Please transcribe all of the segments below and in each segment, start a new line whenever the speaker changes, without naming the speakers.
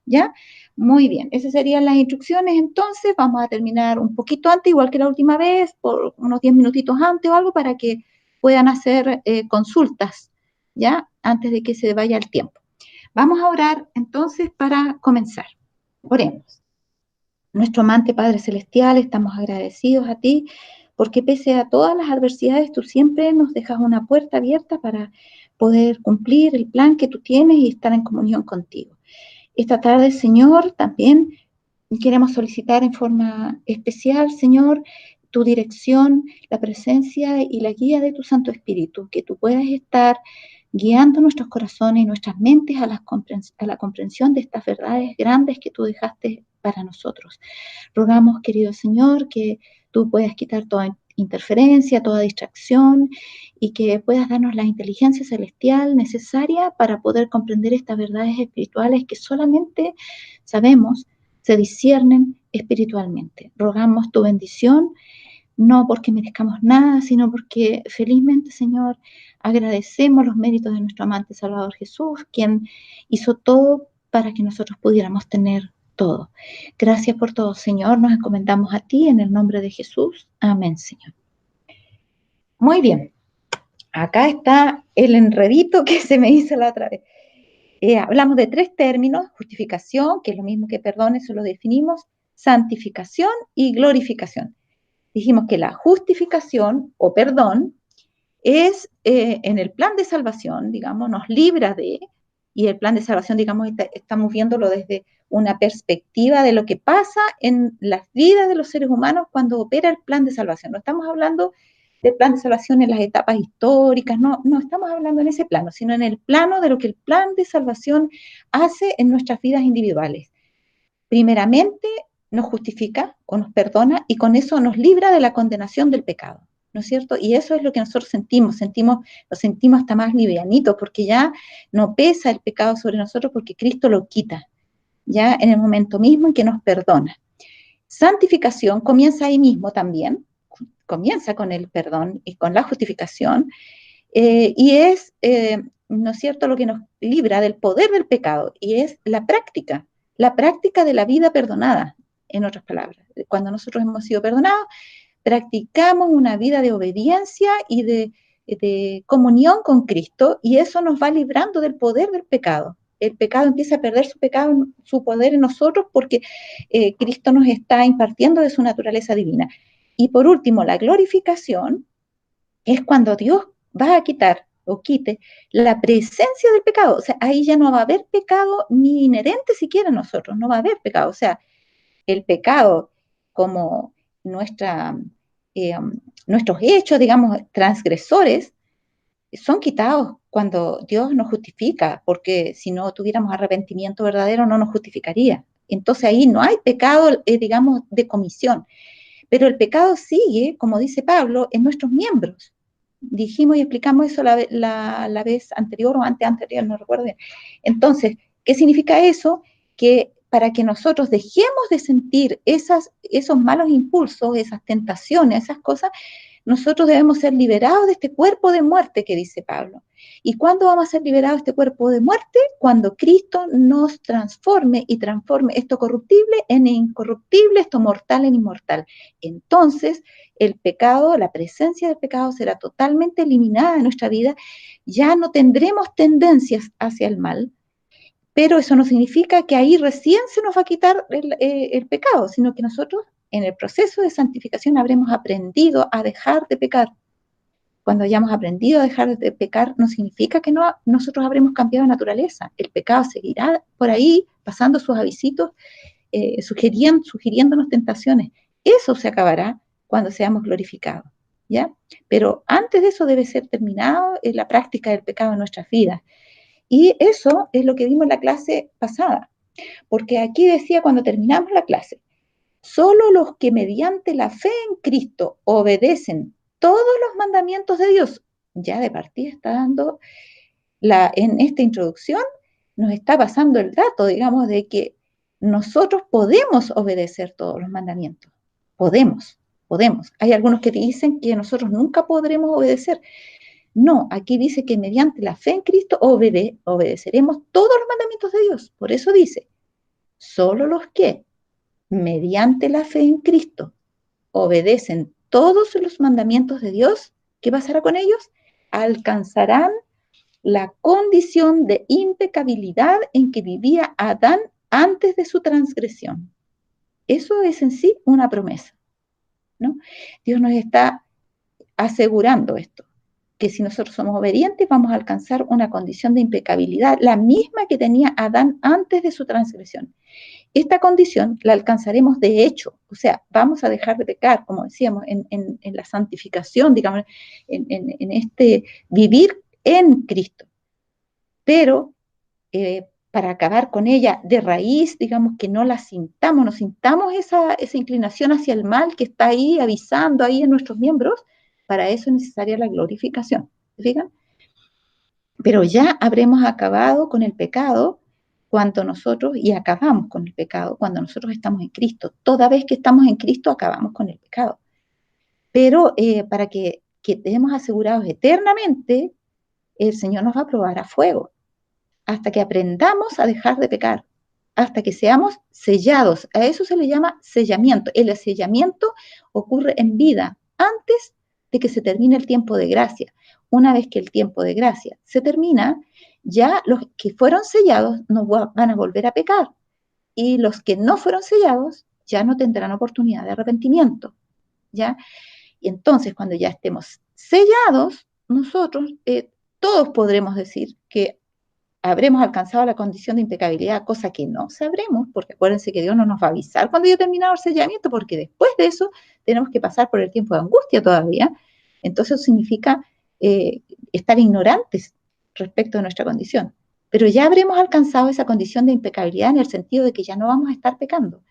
¿ya? Muy bien, esas serían las instrucciones. Entonces vamos a terminar un poquito antes, igual que la última vez, por unos 10 minutitos antes o algo, para que puedan hacer consultas, ¿ya? Antes de que se vaya el tiempo. Vamos a orar entonces para comenzar. Oremos. Nuestro amante Padre Celestial, estamos agradecidos a ti porque pese a todas las adversidades, tú siempre nos dejas una puerta abierta para poder cumplir el plan que tú tienes y estar en comunión contigo. Esta tarde, Señor, también queremos solicitar en forma especial, Señor, tu dirección, la presencia y la guía de tu Santo Espíritu, que tú puedas estar guiando nuestros corazones y nuestras mentes a la comprensión de estas verdades grandes que tú dejaste para nosotros. Rogamos, querido Señor, que tú puedas quitar toda interferencia, toda distracción y que puedas darnos la inteligencia celestial necesaria para poder comprender estas verdades espirituales que solamente sabemos se disciernen espiritualmente. Rogamos tu bendición, no porque merezcamos nada, sino porque felizmente, Señor, agradecemos los méritos de nuestro amante Salvador Jesús, quien hizo todo para que nosotros pudiéramos tener todo. Gracias por todo, Señor. Nos encomendamos a ti en el nombre de Jesús. Amén, Señor. Muy bien. Acá está el enredito que se me hizo la otra vez. Hablamos de 3 términos: justificación, que es lo mismo que perdón, eso lo definimos, santificación y glorificación. Dijimos que la justificación o perdón es en el plan de salvación, digamos, nos libra de, y el plan de salvación, digamos, estamos viéndolo desde una perspectiva de lo que pasa en las vidas de los seres humanos cuando opera el plan de salvación. No estamos hablando del plan de salvación en las etapas históricas, no estamos hablando en ese plano, sino en el plano de lo que el plan de salvación hace en nuestras vidas individuales. Primeramente, nos justifica o nos perdona y con eso nos libra de la condenación del pecado, ¿no es cierto? Y eso es lo que nosotros lo sentimos hasta más livianito, porque ya no pesa el pecado sobre nosotros porque Cristo lo quita, ya en el momento mismo en que nos perdona. Santificación comienza ahí mismo también, comienza con el perdón y con la justificación, y es, ¿no es cierto?, lo que nos libra del poder del pecado, y es la práctica de la vida perdonada, en otras palabras. Cuando nosotros hemos sido perdonados, practicamos una vida de obediencia y de comunión con Cristo, y eso nos va librando del poder del pecado. El pecado empieza a perder su poder en nosotros porque Cristo nos está impartiendo de su naturaleza divina. Y por último, la glorificación es cuando Dios va a quitar o quite la presencia del pecado. O sea, ahí ya no va a haber pecado ni inherente siquiera a nosotros, no va a haber pecado. O sea, el pecado como nuestra, eh, nuestros hechos, digamos, transgresores, son quitados cuando Dios nos justifica, porque si no tuviéramos arrepentimiento verdadero no nos justificaría. Entonces ahí no hay pecado, digamos, de comisión. Pero el pecado sigue, como dice Pablo, en nuestros miembros. Dijimos y explicamos eso la vez anterior o anterior, no recuerdo bien. Entonces, ¿qué significa eso? Que para que nosotros dejemos de sentir esos malos impulsos, esas tentaciones, esas cosas, nosotros debemos ser liberados de este cuerpo de muerte que dice Pablo. ¿Y cuándo vamos a ser liberados de este cuerpo de muerte? Cuando Cristo nos transforme y transforme esto corruptible en incorruptible, esto mortal en inmortal. Entonces, el pecado, la presencia del pecado será totalmente eliminada de nuestra vida. Ya no tendremos tendencias hacia el mal, pero eso no significa que ahí recién se nos va a quitar el pecado, sino que nosotros en el proceso de santificación habremos aprendido a dejar de pecar. Cuando hayamos aprendido a dejar de pecar, no significa que nosotros habremos cambiado de naturaleza. El pecado seguirá por ahí, pasando sus avisitos, sugiriéndonos tentaciones. Eso se acabará cuando seamos glorificados, ¿ya? Pero antes de eso debe ser terminado la práctica del pecado en nuestras vidas. Y eso es lo que vimos en la clase pasada, porque aquí decía cuando terminamos la clase, solo los que mediante la fe en Cristo obedecen todos los mandamientos de Dios, ya de partida está dando, en esta introducción, nos está pasando el dato, digamos, de que nosotros podemos obedecer todos los mandamientos. Podemos. Hay algunos que dicen que nosotros nunca podremos obedecer. No, aquí dice que mediante la fe en Cristo obedeceremos todos los mandamientos de Dios. Por eso dice, Solo los que, mediante la fe en Cristo, obedecen todos los mandamientos de Dios, ¿qué pasará con ellos? Alcanzarán la condición de impecabilidad en que vivía Adán antes de su transgresión. Eso es en sí una promesa, ¿no? Dios nos está asegurando esto, que si nosotros somos obedientes vamos a alcanzar una condición de impecabilidad, la misma que tenía Adán antes de su transgresión. Esta condición la alcanzaremos de hecho, o sea, vamos a dejar de pecar, como decíamos, en la santificación, digamos, en este vivir en Cristo. Pero para acabar con ella de raíz, digamos que no la sintamos, no sintamos esa inclinación hacia el mal que está ahí avisando ahí en nuestros miembros, para eso es necesaria la glorificación. ¿Se fijan? Pero ya habremos acabado con el pecado cuando nosotros, y acabamos con el pecado cuando nosotros estamos en Cristo. Toda vez que estamos en Cristo acabamos con el pecado. Pero para que quedemos asegurados eternamente, el Señor nos va a probar a fuego hasta que aprendamos a dejar de pecar, hasta que seamos sellados. A eso se le llama sellamiento. El sellamiento ocurre en vida, antes de que se termine el tiempo de gracia. Una vez que el tiempo de gracia se termina, ya los que fueron sellados no van a volver a pecar. Y los que no fueron sellados ya no tendrán oportunidad de arrepentimiento. ¿Ya? Y entonces, cuando ya estemos sellados, nosotros todos podremos decir que habremos alcanzado la condición de impecabilidad, cosa que no sabremos, porque acuérdense que Dios no nos va a avisar cuando haya terminado el sellamiento, porque después de eso tenemos que pasar por el tiempo de angustia todavía. Entonces eso significa estar ignorantes respecto de nuestra condición. Pero ya habremos alcanzado esa condición de impecabilidad en el sentido de que ya no vamos a estar pecando.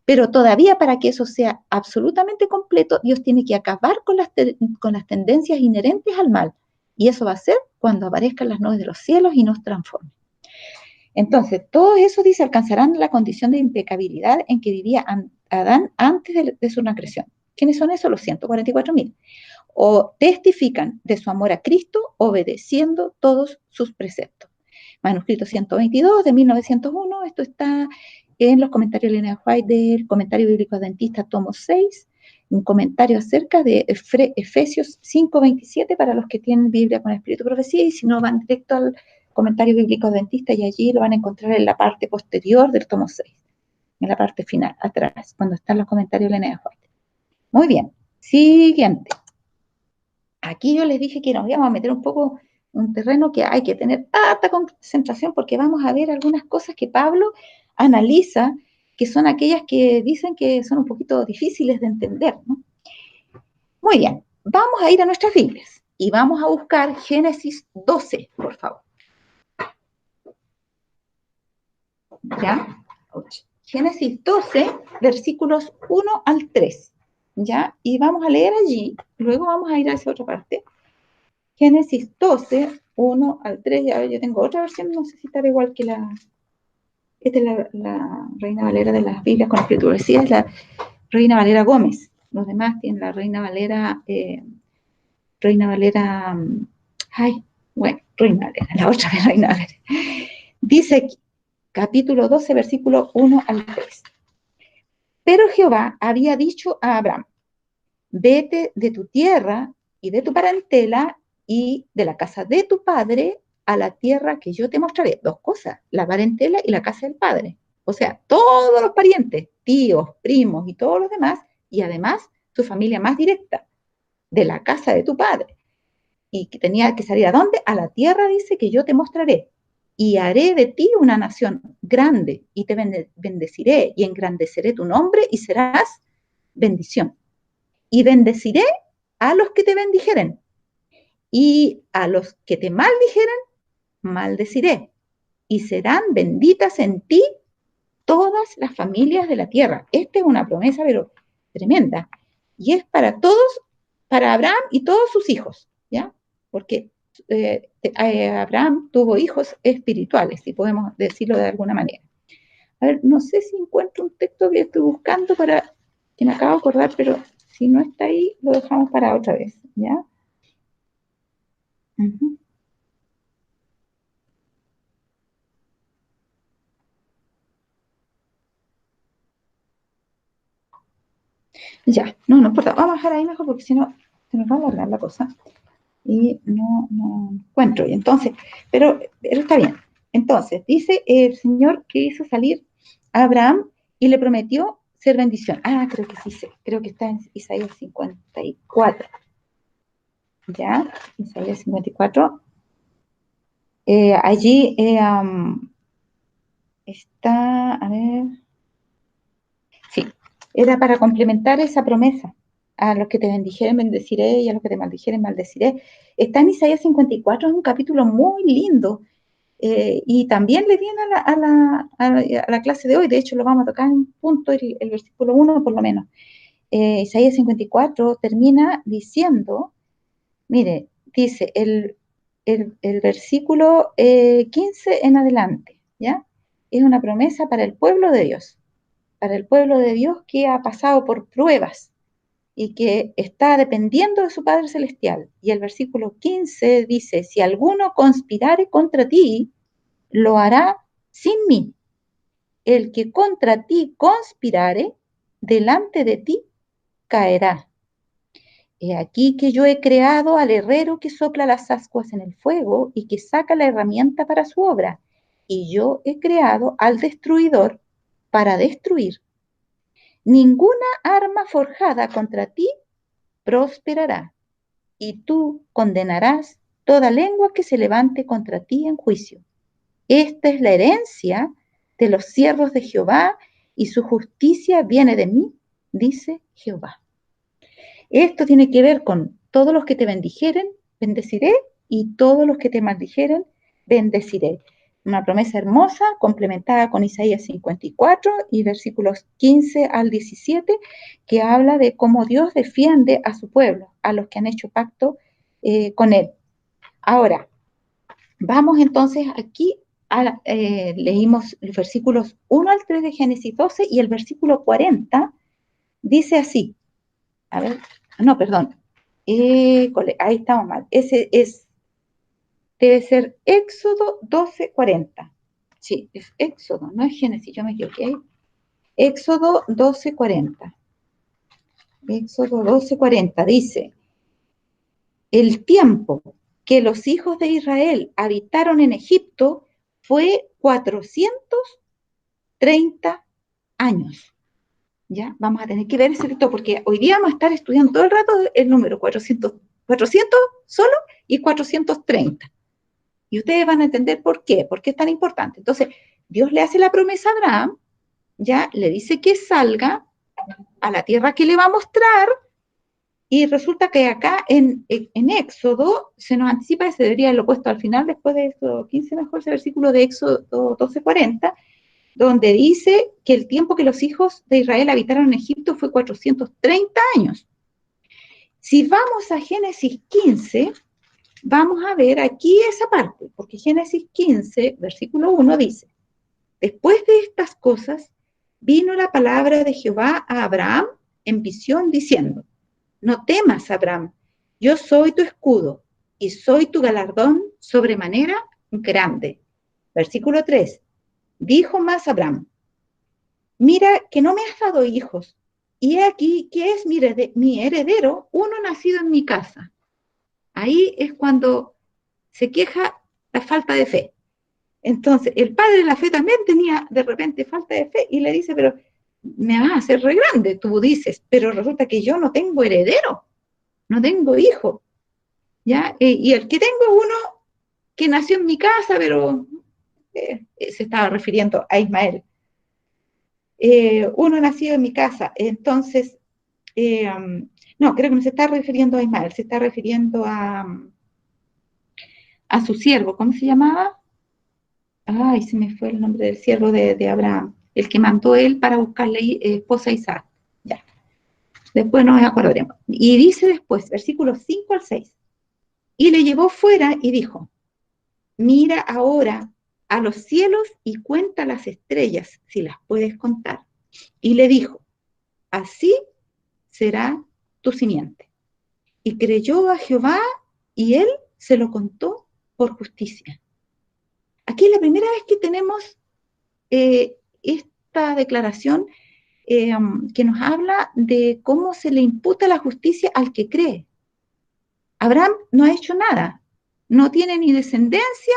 Pero todavía para que eso sea absolutamente completo, Dios tiene que acabar con las tendencias inherentes al mal. Y eso va a ser cuando aparezcan las nubes de los cielos y nos transformen. Entonces, todo eso dice, alcanzarán la condición de impecabilidad en que vivía Adán antes de su transgresión. ¿Quiénes son esos? Los 144.000. O testifican de su amor a Cristo obedeciendo todos sus preceptos. Manuscrito 122 de 1901, esto está en los comentarios de Elena White del Comentario Bíblico Adventista, tomo 6, un comentario acerca de Efesios 5:27 para los que tienen Biblia con Espíritu y Profecía, y si no van directo al Comentario Bíblico Adventista y allí lo van a encontrar en la parte posterior del tomo 6, en la parte final, atrás, cuando están los comentarios de Elena White. Muy bien, siguiente. Aquí yo les dije que nos íbamos a meter un poco un terreno que hay que tener alta concentración porque vamos a ver algunas cosas que Pablo analiza, que son aquellas que dicen que son un poquito difíciles de entender, ¿no? Muy bien, vamos a ir a nuestras Biblias y vamos a buscar Génesis 12, por favor. ¿Ya? Génesis 12, versículos 1 al 3. ¿Ya? Y vamos a leer allí, luego vamos a ir a esa otra parte. Génesis 12, 1 al 3, ya yo tengo otra versión, no sé si estará igual que la... Esta es la Reina Valera de las Biblias con Escritura, sí, es la Reina Valera Gómez. Los demás tienen la Reina Valera, ay, bueno, Reina Valera, la otra es Reina Valera. Dice aquí, capítulo 12, versículo 1 al 3. Pero Jehová había dicho a Abraham, vete de tu tierra y de tu parentela y de la casa de tu padre a la tierra que yo te mostraré. Dos cosas, la parentela y la casa del padre. O sea, todos los parientes, tíos, primos y todos los demás, y además tu familia más directa, de la casa de tu padre. Y que tenía que salir ¿a dónde? A la tierra, dice, que yo te mostraré. Y haré de ti una nación grande, y te bendeciré, y engrandeceré tu nombre, y serás bendición. Y bendeciré a los que te bendijeren, y a los que te maldijeren, maldeciré. Y serán benditas en ti todas las familias de la tierra. Esta es una promesa, pero tremenda. Y es para todos, para Abraham y todos sus hijos, ¿ya? Porque Abraham tuvo hijos espirituales, si podemos decirlo de alguna manera. A ver, no sé si encuentro un texto que estoy buscando para que me acabo de acordar, pero si no está ahí, lo dejamos para otra vez, ¿ya? Uh-huh. Ya, no importa, vamos a dejar ahí mejor porque si no se nos va a alargar la cosa y no encuentro. Y entonces, pero está bien. Entonces, dice el Señor que hizo salir a Abraham y le prometió ser bendición. Ah, creo que sí, creo que está en Isaías 54. ¿Ya? Isaías 54. Allí está, a ver, sí, era para complementar esa promesa. A los que te bendijeren, bendeciré, y a los que te maldijeren, maldeciré. Está en Isaías 54, es un capítulo muy lindo. Y también le viene a la clase de hoy, de hecho lo vamos a tocar en un punto, el versículo 1 por lo menos. Isaías 54 termina diciendo, mire, dice el versículo 15 en adelante, ¿ya? Es una promesa para el pueblo de Dios que ha pasado por pruebas y que está dependiendo de su Padre Celestial. Y el versículo 15 dice, si alguno conspirare contra ti, lo hará sin mí. El que contra ti conspirare, delante de ti caerá. He aquí que yo he creado al herrero que sopla las ascuas en el fuego y que saca la herramienta para su obra. Y yo he creado al destruidor para destruir. Ninguna arma forjada contra ti prosperará, y tú condenarás toda lengua que se levante contra ti en juicio. Esta es la herencia de los siervos de Jehová, y su justicia viene de mí, dice Jehová. Esto tiene que ver con todos los que te bendijeren, bendeciré, y todos los que te maldijeren, bendeciré. Una promesa hermosa, complementada con Isaías 54 y versículos 15 al 17, que habla de cómo Dios defiende a su pueblo, a los que han hecho pacto con él. Ahora, vamos entonces aquí, leímos los versículos 1 al 3 de Génesis 12 y el versículo 40 dice así, a ver, no, perdón, ahí estamos mal, debe ser Éxodo 12:40. Sí, es Éxodo, no es Génesis, yo me equivoqué. Éxodo 12:40. Éxodo 12:40 dice, el tiempo que los hijos de Israel habitaron en Egipto fue 430 años. ¿Ya? Vamos a tener que ver ese texto porque hoy día vamos a estar estudiando todo el rato el número 400 solo y 430. Y ustedes van a entender por qué es tan importante. Entonces, Dios le hace la promesa a Abraham, ya le dice que salga a la tierra que le va a mostrar, y resulta que acá en Éxodo se nos anticipa, ese debería haberlo puesto al final, después de Éxodo 15, mejor ese versículo de Éxodo 12:40, donde dice que el tiempo que los hijos de Israel habitaron en Egipto fue 430 años. Si vamos a Génesis 15, vamos a ver aquí esa parte, porque Génesis 15, versículo 1 dice, después de estas cosas, vino la palabra de Jehová a Abraham en visión diciendo, no temas, Abraham, yo soy tu escudo y soy tu galardón sobremanera grande. Versículo 3, dijo más Abraham, mira que no me has dado hijos, y he aquí que es mi heredero, uno nacido en mi casa. Ahí es cuando se queja la falta de fe. Entonces, el padre de la fe también tenía de repente falta de fe y le dice, pero me vas a hacer re grande, tú dices, pero resulta que yo no tengo heredero, no tengo hijo, ¿ya? Y el que tengo es uno que nació en mi casa, pero se estaba refiriendo a Ismael. Uno nacido en mi casa, entonces, no, creo que no se está refiriendo a Ismael, se está refiriendo a su siervo, ¿cómo se llamaba? Ay, se me fue el nombre del siervo de Abraham, el que mandó él para buscarle esposa a Isaac. Ya, después nos acordaremos. Y dice después, versículos 5 al 6, y le llevó fuera y dijo, mira ahora a los cielos y cuenta las estrellas, si las puedes contar. Y le dijo, así será tu simiente. Y creyó a Jehová y él se lo contó por justicia. Aquí es la primera vez que tenemos esta declaración que nos habla de cómo se le imputa la justicia al que cree. Abraham no ha hecho nada, no tiene ni descendencia,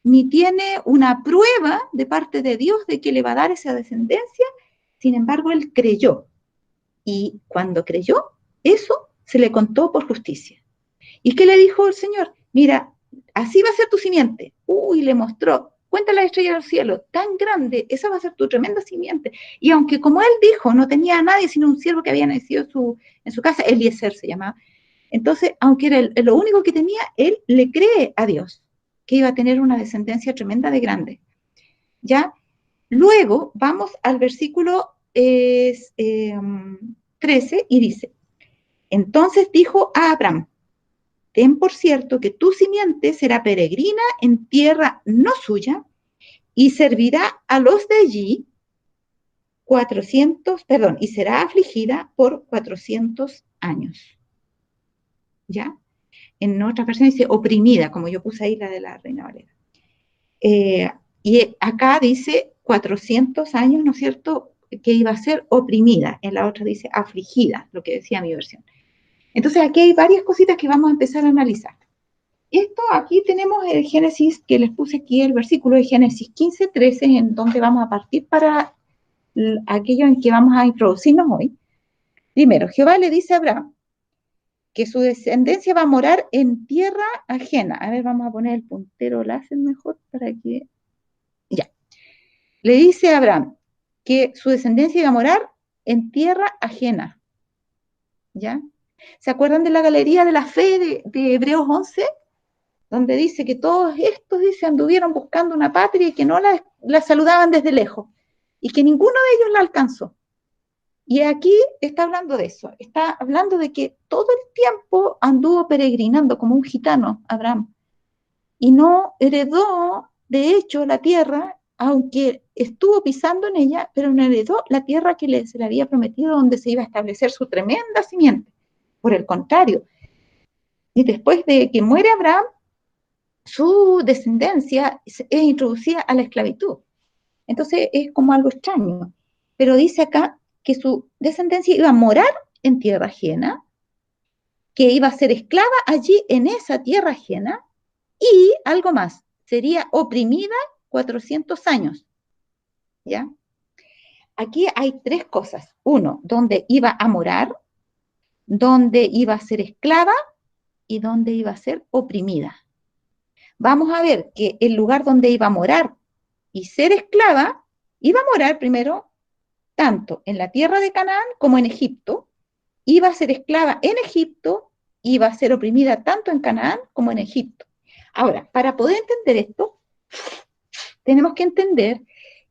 ni tiene una prueba de parte de Dios de que le va a dar esa descendencia. Sin embargo, él creyó. Y cuando creyó, eso se le contó por justicia. ¿Y qué le dijo el Señor? Mira, así va a ser tu simiente. Uy, le mostró, cuenta la estrella del cielo, tan grande, esa va a ser tu tremenda simiente. Y aunque como él dijo, no tenía a nadie sino un siervo que había nacido en su casa, Eliezer se llamaba. Entonces, aunque era lo único que tenía, él le cree a Dios que iba a tener una descendencia tremenda de grande. ¿Ya? Luego vamos al versículo 13 y dice, entonces dijo a Abraham, ten por cierto que tu simiente será peregrina en tierra no suya y servirá a los de allí 400, perdón, y será afligida por 400 años. ¿Ya? En otra versión dice oprimida, como yo puse ahí la de la Reina Valera. Y acá dice 400 años, ¿no es cierto?, que iba a ser oprimida. En la otra dice afligida, lo que decía mi versión. Entonces aquí hay varias cositas que vamos a empezar a analizar. Esto aquí tenemos el Génesis, que les puse aquí el versículo de Génesis 15, 13, en donde vamos a partir para aquello en que vamos a introducirnos hoy. Primero, Jehová le dice a Abraham que su descendencia va a morar en tierra ajena. A ver, vamos a poner el puntero láser mejor para que... Ya. Le dice a Abraham que su descendencia iba a morar en tierra ajena. ¿Ya? ¿Se acuerdan de la galería de la fe de Hebreos 11? Donde dice que todos estos, dice, anduvieron buscando una patria y que no la saludaban desde lejos, y que ninguno de ellos la alcanzó. Y aquí está hablando de eso, está hablando de que todo el tiempo anduvo peregrinando como un gitano, Abraham, y no heredó, de hecho, la tierra, aunque estuvo pisando en ella, pero no heredó la tierra que se le había prometido, donde se iba a establecer su tremenda simiente. Por el contrario, y después de que muere Abraham, su descendencia es introducida a la esclavitud. Entonces es como algo extraño. Pero dice acá que su descendencia iba a morar en tierra ajena, que iba a ser esclava allí en esa tierra ajena, y algo más, sería oprimida 400 años. ¿Ya? Aquí hay tres cosas. Uno, donde iba a morar, donde iba a ser esclava y donde iba a ser oprimida. Vamos a ver que el lugar donde iba a morar y ser esclava, iba a morar primero tanto en la tierra de Canaán como en Egipto, iba a ser esclava en Egipto, iba a ser oprimida tanto en Canaán como en Egipto. Ahora, para poder entender esto, tenemos que entender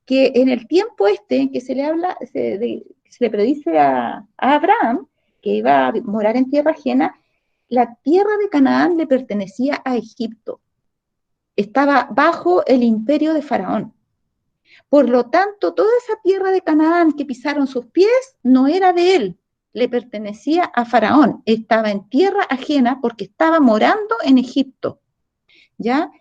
que en el tiempo en que se le habla, se le predice a Abraham que iba a morar en tierra ajena, la tierra de Canaán le pertenecía a Egipto. Estaba bajo el imperio de Faraón. Por lo tanto, toda esa tierra de Canaán que pisaron sus pies no era de él, le pertenecía a Faraón. Estaba en tierra ajena porque estaba morando en Egipto, ¿ya?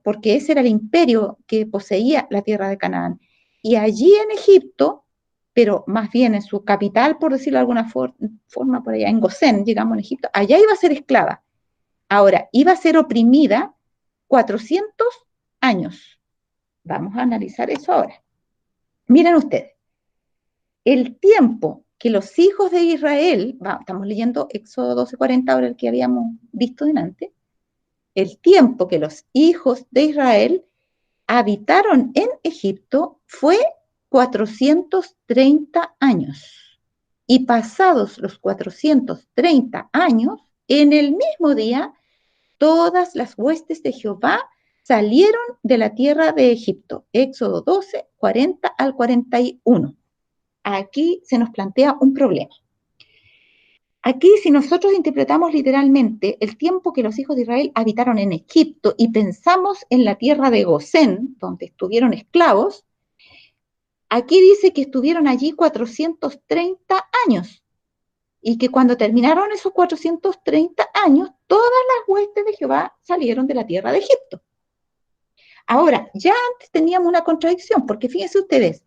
Porque ese era el imperio que poseía la tierra de Canaán. Y allí en Egipto, pero más bien en su capital, por decirlo de alguna forma, por allá en Gosén, digamos en Egipto, allá iba a ser esclava. Ahora, iba a ser oprimida 400 años. Vamos a analizar eso ahora. Miren ustedes, el tiempo que los hijos de Israel, estamos leyendo Éxodo 12:40, ahora el que habíamos visto delante, el tiempo que los hijos de Israel habitaron en Egipto fue 430 años. Y pasados los 430 años, en el mismo día, todas las huestes de Jehová salieron de la tierra de Egipto. Éxodo 12, 40 al 41. Aquí se nos plantea un problema. Aquí, si nosotros interpretamos literalmente el tiempo que los hijos de Israel habitaron en Egipto y pensamos en la tierra de Gosén, donde estuvieron esclavos, aquí dice que estuvieron allí 430 años y que cuando terminaron esos 430 años, todas las huestes de Jehová salieron de la tierra de Egipto. Ahora, ya antes teníamos una contradicción, porque fíjense ustedes,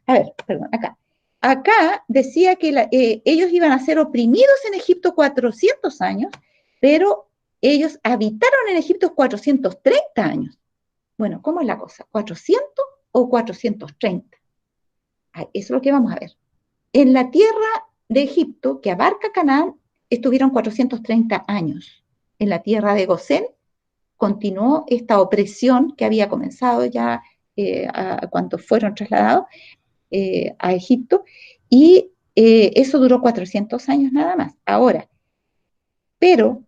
a ver, perdón, acá. acá decía que ellos iban a ser oprimidos en Egipto 400 años, pero ellos habitaron en Egipto 430 años. Bueno, ¿cómo es la cosa? ¿400 o 430? Eso es lo que vamos a ver. En la tierra de Egipto, que abarca Canaán, estuvieron 430 años. En la tierra de Gosén continuó esta opresión que había comenzado ya cuando fueron trasladados a Egipto, y eso duró 400 años nada más. Ahora, pero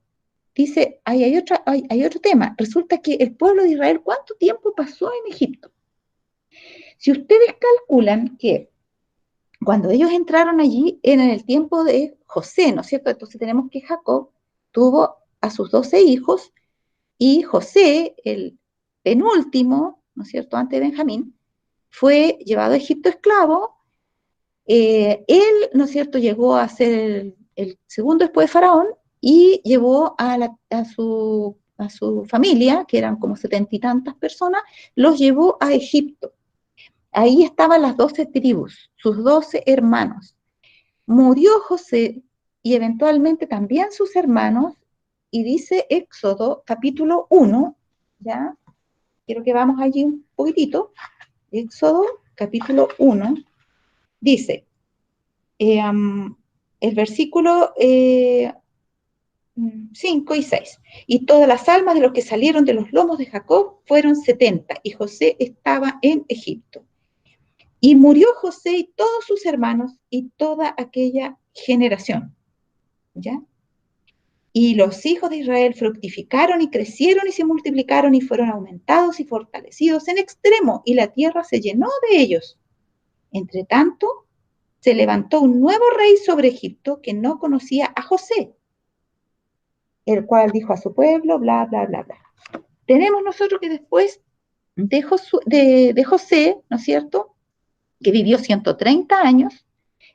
dice, hay otro tema. Resulta que el pueblo de Israel, ¿cuánto tiempo pasó en Egipto? Si ustedes calculan que cuando ellos entraron allí, era en el tiempo de José, ¿no es cierto? Entonces tenemos que Jacob tuvo a sus 12 hijos y José, el penúltimo, ¿no es cierto?, antes de Benjamín, fue llevado a Egipto esclavo. Él, ¿no es cierto?, llegó a ser el segundo después de Faraón y llevó a su familia, que eran como 70 y tantas personas, los llevó a Egipto. Ahí estaban las 12 tribus, sus 12 hermanos. Murió José y eventualmente también sus hermanos, y dice Éxodo capítulo 1, ¿ya? Quiero que vamos allí un poquitito. Éxodo capítulo 1 dice, el versículo 5 y 6. Y todas las almas de los que salieron de los lomos de Jacob fueron 70, y José estaba en Egipto. Y murió José y todos sus hermanos y toda aquella generación, ¿ya? Y los hijos de Israel fructificaron y crecieron y se multiplicaron y fueron aumentados y fortalecidos en extremo, y la tierra se llenó de ellos. Entre tanto, se levantó un nuevo rey sobre Egipto que no conocía a José, el cual dijo a su pueblo, bla, bla, bla, bla. Tenemos nosotros que después de José, ¿no es cierto?, que vivió 130 años,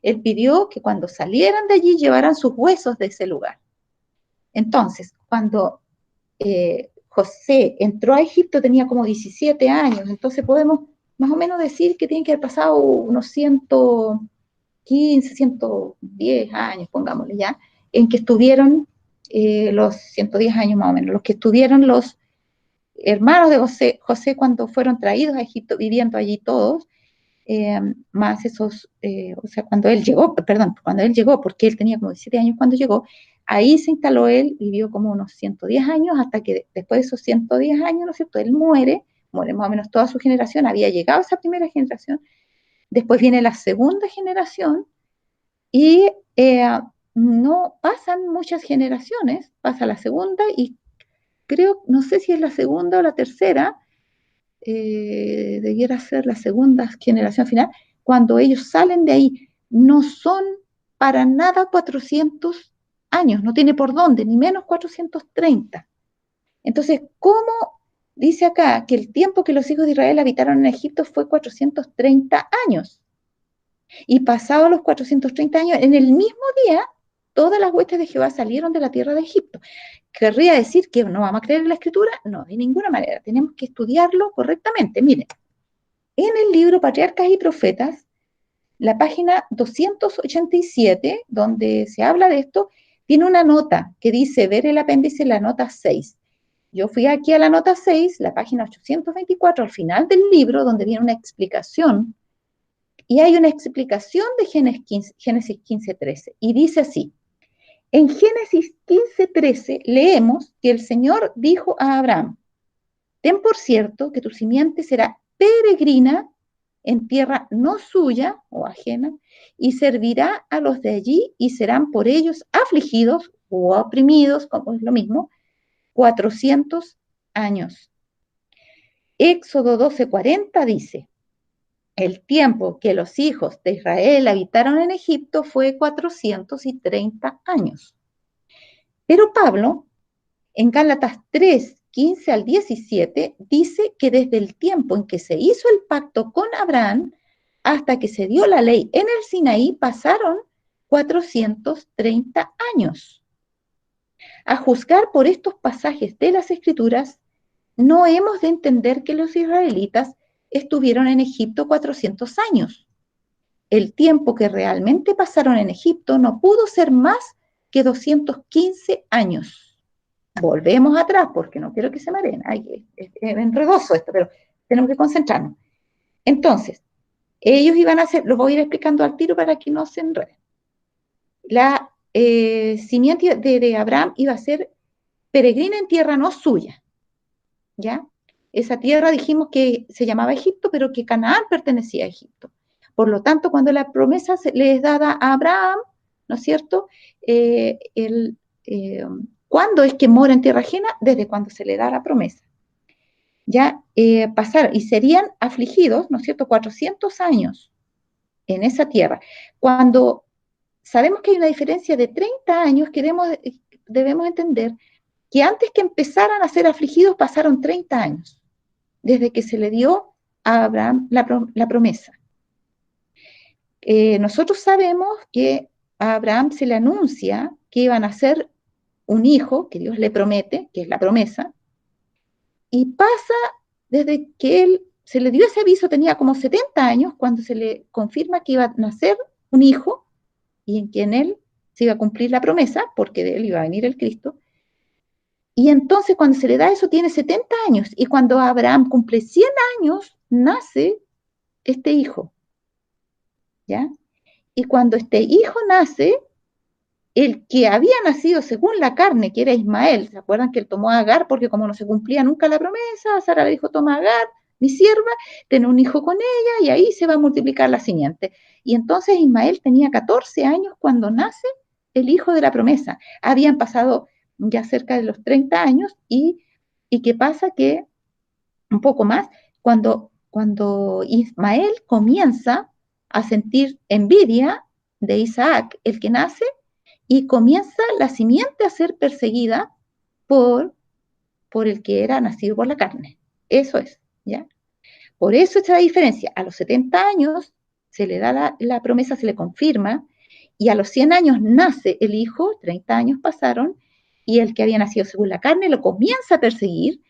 él pidió que cuando salieran de allí llevaran sus huesos de ese lugar. Entonces, cuando José entró a Egipto tenía como 17 años, entonces podemos más o menos decir que tiene que haber pasado unos 115, 110 años, pongámosle ya, en que estuvieron los 110 años más o menos, los que estuvieron los hermanos de José cuando fueron traídos a Egipto, viviendo allí todos, más esos, o sea, cuando él llegó, porque él tenía como 17 años cuando llegó, ahí se instaló él, vivió como unos 110 años, hasta que después de esos 110 años, ¿no es cierto?, él muere más o menos toda su generación, había llegado esa primera generación, después viene la segunda generación, y no pasan muchas generaciones, pasa la segunda, y creo, no sé si es la segunda o la tercera, debiera ser la segunda generación final, cuando ellos salen de ahí, no son para nada 400 años, no tiene por dónde, ni menos 430. Entonces, ¿cómo dice acá que el tiempo que los hijos de Israel habitaron en Egipto fue 430 años? Y pasados los 430 años, en el mismo día, todas las huestes de Jehová salieron de la tierra de Egipto. ¿Querría decir que no vamos a creer en la escritura? No, de ninguna manera. Tenemos que estudiarlo correctamente. Miren, en el libro Patriarcas y Profetas, la página 287, donde se habla de esto, tiene una nota que dice, ver el apéndice, la nota 6. Yo fui aquí a la nota 6, la página 824, al final del libro, donde viene una explicación, y hay una explicación de Génesis 15:13, y dice así, en Génesis 15:13 leemos que el Señor dijo a Abraham, ten por cierto que tu simiente será peregrina en tierra no suya o ajena, y servirá a los de allí y serán por ellos afligidos o oprimidos, como es lo mismo, 400 años. Éxodo 12:40 dice, el tiempo que los hijos de Israel habitaron en Egipto fue 430 años. Pero Pablo, en Gálatas 3:15 al 17, dice que desde el tiempo en que se hizo el pacto con Abraham hasta que se dio la ley en el Sinaí pasaron 430 años. A juzgar por estos pasajes de las Escrituras, no hemos de entender que los israelitas estuvieron en Egipto 400 años. el tiempo que realmente pasaron en Egipto no pudo ser más que 215 años. Volvemos atrás, porque no quiero que se mareen. Es enredoso esto, pero tenemos que concentrarnos. Entonces, ellos iban a hacer, los voy a ir explicando al tiro para que no se enreden. La simiente de Abraham iba a ser peregrina en tierra no suya, ¿ya? Esa tierra dijimos que se llamaba Egipto, pero que Canaán pertenecía a Egipto. Por lo tanto, cuando la promesa le es dada a Abraham, ¿no es cierto? ¿Cuándo es que mora en tierra ajena? Desde cuando se le da la promesa. Ya pasaron, y serían afligidos, ¿no es cierto?, 400 años en esa tierra. Cuando sabemos que hay una diferencia de 30 años, debemos entender que antes que empezaran a ser afligidos pasaron 30 años, desde que se le dio a Abraham la promesa. Nosotros sabemos que a Abraham se le anuncia que iban a ser un hijo, que Dios le promete, que es la promesa, y pasa desde que él se le dio ese aviso, tenía como 70 años, cuando se le confirma que iba a nacer un hijo, y en quien él se iba a cumplir la promesa, porque de él iba a venir el Cristo. Y entonces cuando se le da eso tiene 70 años, y cuando Abraham cumple 100 años, nace este hijo, ¿ya? Y cuando este hijo nace, el que había nacido según la carne, que era Ismael, ¿se acuerdan que él tomó a Agar? Porque como no se cumplía nunca la promesa, Sara le dijo, toma a Agar, mi sierva, ten un hijo con ella, y ahí se va a multiplicar la simiente. Y entonces Ismael tenía 14 años cuando nace el hijo de la promesa. Habían pasado ya cerca de los 30 años, y ¿qué pasa? Que un poco más, cuando Ismael comienza a sentir envidia de Isaac, el que nace, y comienza la simiente a ser perseguida por, por el que era nacido por la carne. Eso es, ¿ya? Por eso esta diferencia. A los 70 años se le da la promesa, se le confirma, y a los 100 años nace el hijo, 30 años pasaron, y el que había nacido según la carne lo comienza a perseguir,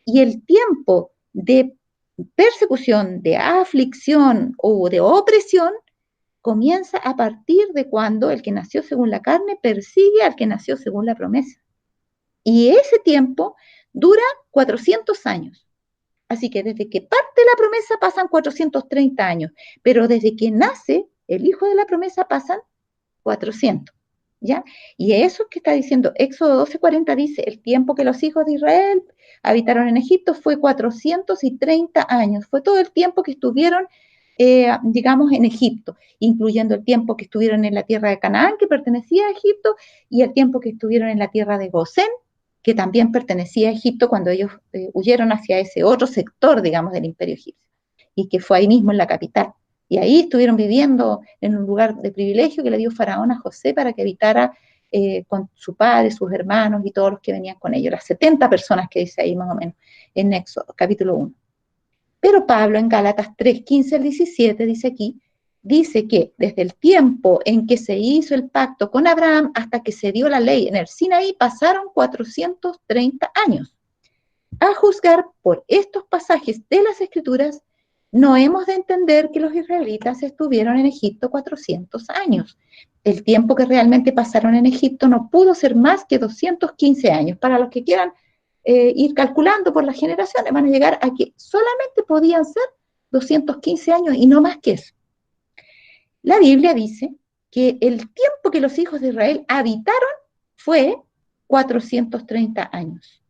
y el tiempo de persecución, de aflicción o de opresión comienza a partir de cuando el que nació según la carne persigue al que nació según la promesa. Y ese tiempo dura 400 años. Así que desde que parte la promesa pasan 430 años, pero desde que nace el hijo de la promesa pasan 400. ¿Ya? Y eso que está diciendo Éxodo 12:40 dice, el tiempo que los hijos de Israel habitaron en Egipto fue 430 años, fue todo el tiempo que estuvieron, digamos, en Egipto, incluyendo el tiempo que estuvieron en la tierra de Canaán, que pertenecía a Egipto, y el tiempo que estuvieron en la tierra de Gosén, que también pertenecía a Egipto cuando ellos huyeron hacia ese otro sector, digamos, del imperio egipcio, y que fue ahí mismo en la capital. Y ahí estuvieron viviendo en un lugar de privilegio que le dio Faraón a José para que habitara con su padre, sus hermanos y todos los que venían con ellos, las 70 personas que dice ahí más o menos en Éxodo, capítulo 1. Pero Pablo en Gálatas 3:15-17 dice aquí, dice que desde el tiempo en que se hizo el pacto con Abraham hasta que se dio la ley en el Sinaí pasaron 430 años. A juzgar por estos pasajes de las Escrituras, no hemos de entender que los israelitas estuvieron en Egipto 400 años. El tiempo que realmente pasaron en Egipto no pudo ser más que 215 años. Para los que quieran ir calculando por las generaciones, van a llegar a que solamente podían ser 215 años y no más que eso. La Biblia dice que el tiempo que los hijos de Israel habitaron fue 430 años.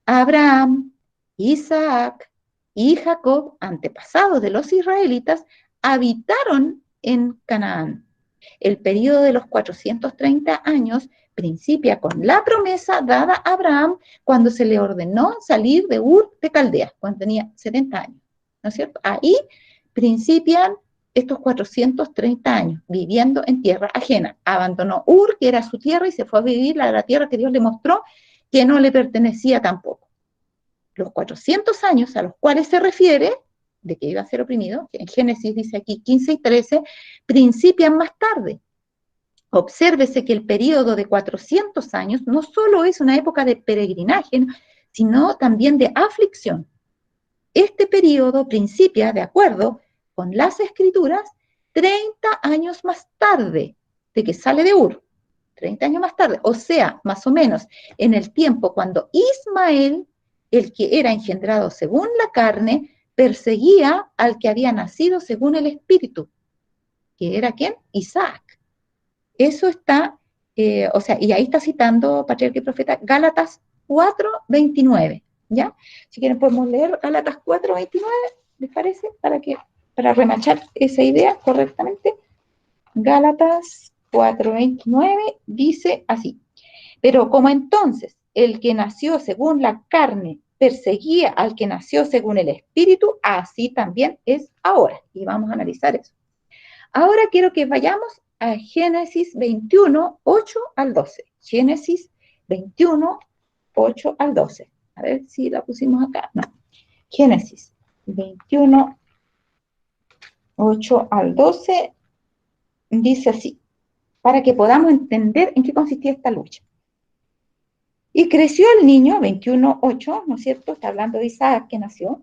Abraham, Isaac y Jacob, antepasados de los israelitas, habitaron en Canaán. El periodo de los 430 años principia con la promesa dada a Abraham cuando se le ordenó salir de Ur de Caldea, cuando tenía 70 años, ¿no es cierto? Ahí principian estos 430 años viviendo en tierra ajena. Abandonó Ur, que era su tierra, y se fue a vivir a la tierra que Dios le mostró que no le pertenecía tampoco. Los 400 años a los cuales se refiere, de que iba a ser oprimido, que en Génesis dice aquí 15 y 13, principian más tarde. Obsérvese que el periodo de 400 años no solo es una época de peregrinaje, sino también de aflicción. Este periodo principia, de acuerdo con las Escrituras, 30 años más tarde de que sale de Ur, 30 años más tarde, o sea, más o menos en el tiempo cuando Ismael, el que era engendrado según la carne, perseguía al que había nacido según el espíritu, que era ¿quién? Isaac. Eso está, o sea, y ahí está citando Patriarca y Profeta Gálatas 4:29, ¿ya? Si quieren podemos leer Gálatas 4:29, ¿les parece? Para remachar esa idea correctamente. Gálatas 4:29 dice así: pero como entonces el que nació según la carne perseguía al que nació según el espíritu, así también es ahora. Y vamos a analizar eso. Ahora quiero que vayamos a Génesis 21, 8 al 12. Génesis 21, 8 al 12. A ver si la pusimos acá. No. Génesis 21, 8 al 12 dice así, para que podamos entender en qué consistía esta lucha. Y creció el niño, 21:8, ¿no es cierto? Está hablando de Isaac que nació,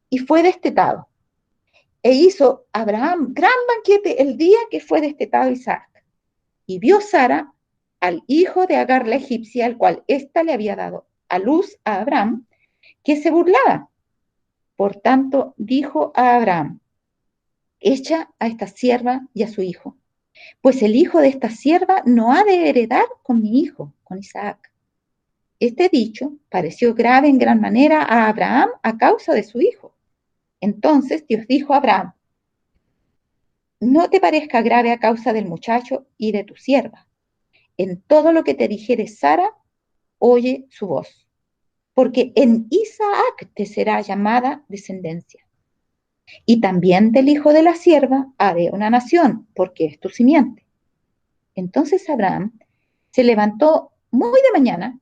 y fue destetado. E hizo Abraham gran banquete el día que fue destetado Isaac. Y vio Sara al hijo de Agar la egipcia, al cual ésta le había dado a luz a Abraham, que se burlaba. Por tanto, dijo a Abraham: echa a esta sierva y a su hijo, pues el hijo de esta sierva no ha de heredar con mi hijo, con Isaac. Este dicho pareció grave en gran manera a Abraham a causa de su hijo. Entonces Dios dijo a Abraham: no te parezca grave a causa del muchacho y de tu sierva. En todo lo que te dijere Sara, oye su voz, porque en Isaac te será llamada descendencia. Y también del hijo de la sierva haré una nación, porque es tu simiente. Entonces Abraham se levantó muy de mañana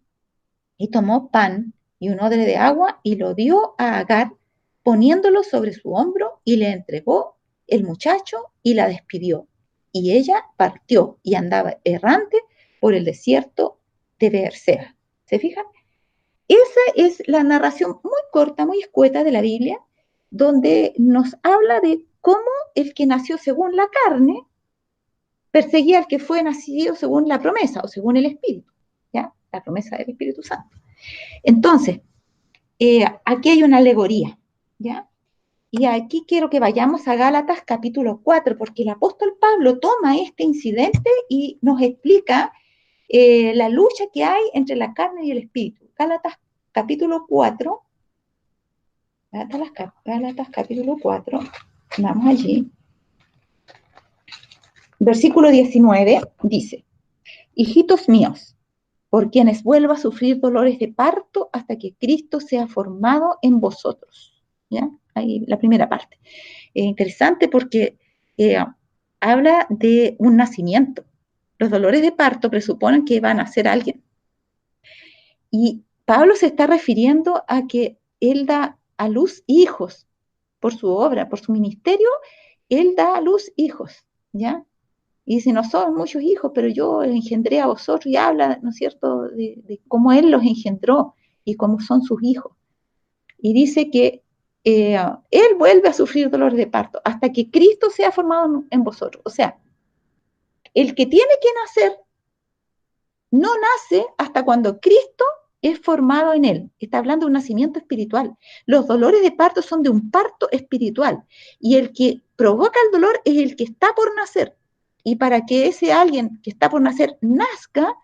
y tomó pan y un odre de agua y lo dio a Agar, poniéndolo sobre su hombro, y le entregó el muchacho y la despidió. Y ella partió y andaba errante por el desierto de Beerseba. ¿Se fijan? Esa es la narración muy corta, muy escueta de la Biblia, donde nos habla de cómo el que nació según la carne perseguía al que fue nacido según la promesa o según el Espíritu, ¿ya? La promesa del Espíritu Santo. Entonces, aquí hay una alegoría, ¿ya? Y aquí quiero que vayamos a Gálatas capítulo 4, porque el apóstol Pablo toma este incidente y nos explica la lucha que hay entre la carne y el espíritu. Gálatas capítulo 4, Gálatas capítulo 4, vamos allí. Versículo 19 dice: hijitos míos, por quienes vuelva a sufrir dolores de parto hasta que Cristo sea formado en vosotros. ¿Ya? Ahí la primera parte. Interesante porque habla de un nacimiento. Los dolores de parto presuponen que va a nacer alguien. Y Pablo se está refiriendo a que él da a luz hijos por su obra, por su ministerio, él da a luz hijos, ¿ya? Y dice, no son muchos hijos, pero yo engendré a vosotros, y habla, ¿no es cierto?, de cómo él los engendró y cómo son sus hijos. Y dice que él vuelve a sufrir dolores de parto hasta que Cristo sea formado en vosotros. O sea, el que tiene que nacer no nace hasta cuando Cristo es formado en él. Está hablando de un nacimiento espiritual. Los dolores de parto son de un parto espiritual. Y el que provoca el dolor es el que está por nacer. Y para que ese alguien que está por nacer nazca,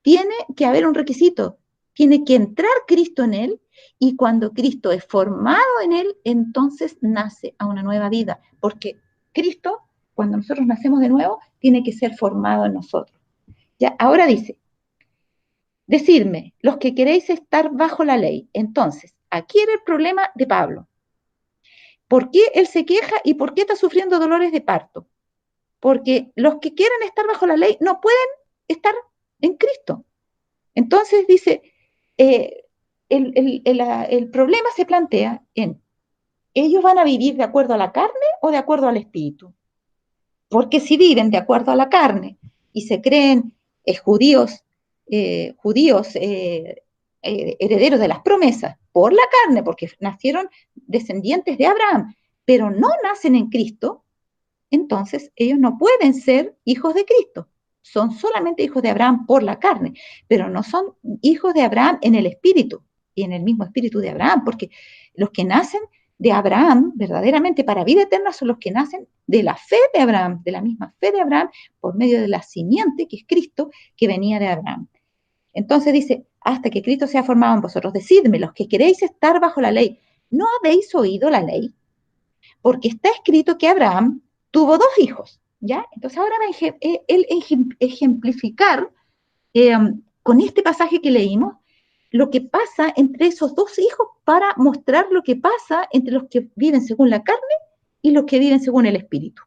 tiene que haber un requisito. Tiene que entrar Cristo en él, y cuando Cristo es formado en él, entonces nace a una nueva vida. Porque Cristo, cuando nosotros nacemos de nuevo, tiene que ser formado en nosotros. Ya, ahora dice, decidme, los que queréis estar bajo la ley. Entonces, aquí era el problema de Pablo. ¿Por qué él se queja y por qué está sufriendo dolores de parto? Porque los que quieren estar bajo la ley no pueden estar en Cristo. Entonces dice, el problema se plantea en, ¿ellos van a vivir de acuerdo a la carne o de acuerdo al espíritu? Porque si viven de acuerdo a la carne y se creen judíos, herederos de las promesas por la carne, porque nacieron descendientes de Abraham, pero no nacen en Cristo, entonces ellos no pueden ser hijos de Cristo. Son solamente hijos de Abraham por la carne, pero no son hijos de Abraham en el espíritu y en el mismo espíritu de Abraham, porque los que nacen de Abraham verdaderamente para vida eterna son los que nacen de la fe de Abraham, de la misma fe de Abraham, por medio de la simiente que es Cristo, que venía de Abraham. Entonces dice, hasta que Cristo sea formado en vosotros, decidme, los que queréis estar bajo la ley, ¿no habéis oído la ley? Porque está escrito que Abraham tuvo dos hijos, ¿ya? Entonces ahora va a él ejemplificar con este pasaje que leímos lo que pasa entre esos dos hijos para mostrar lo que pasa entre los que viven según la carne y los que viven según el espíritu.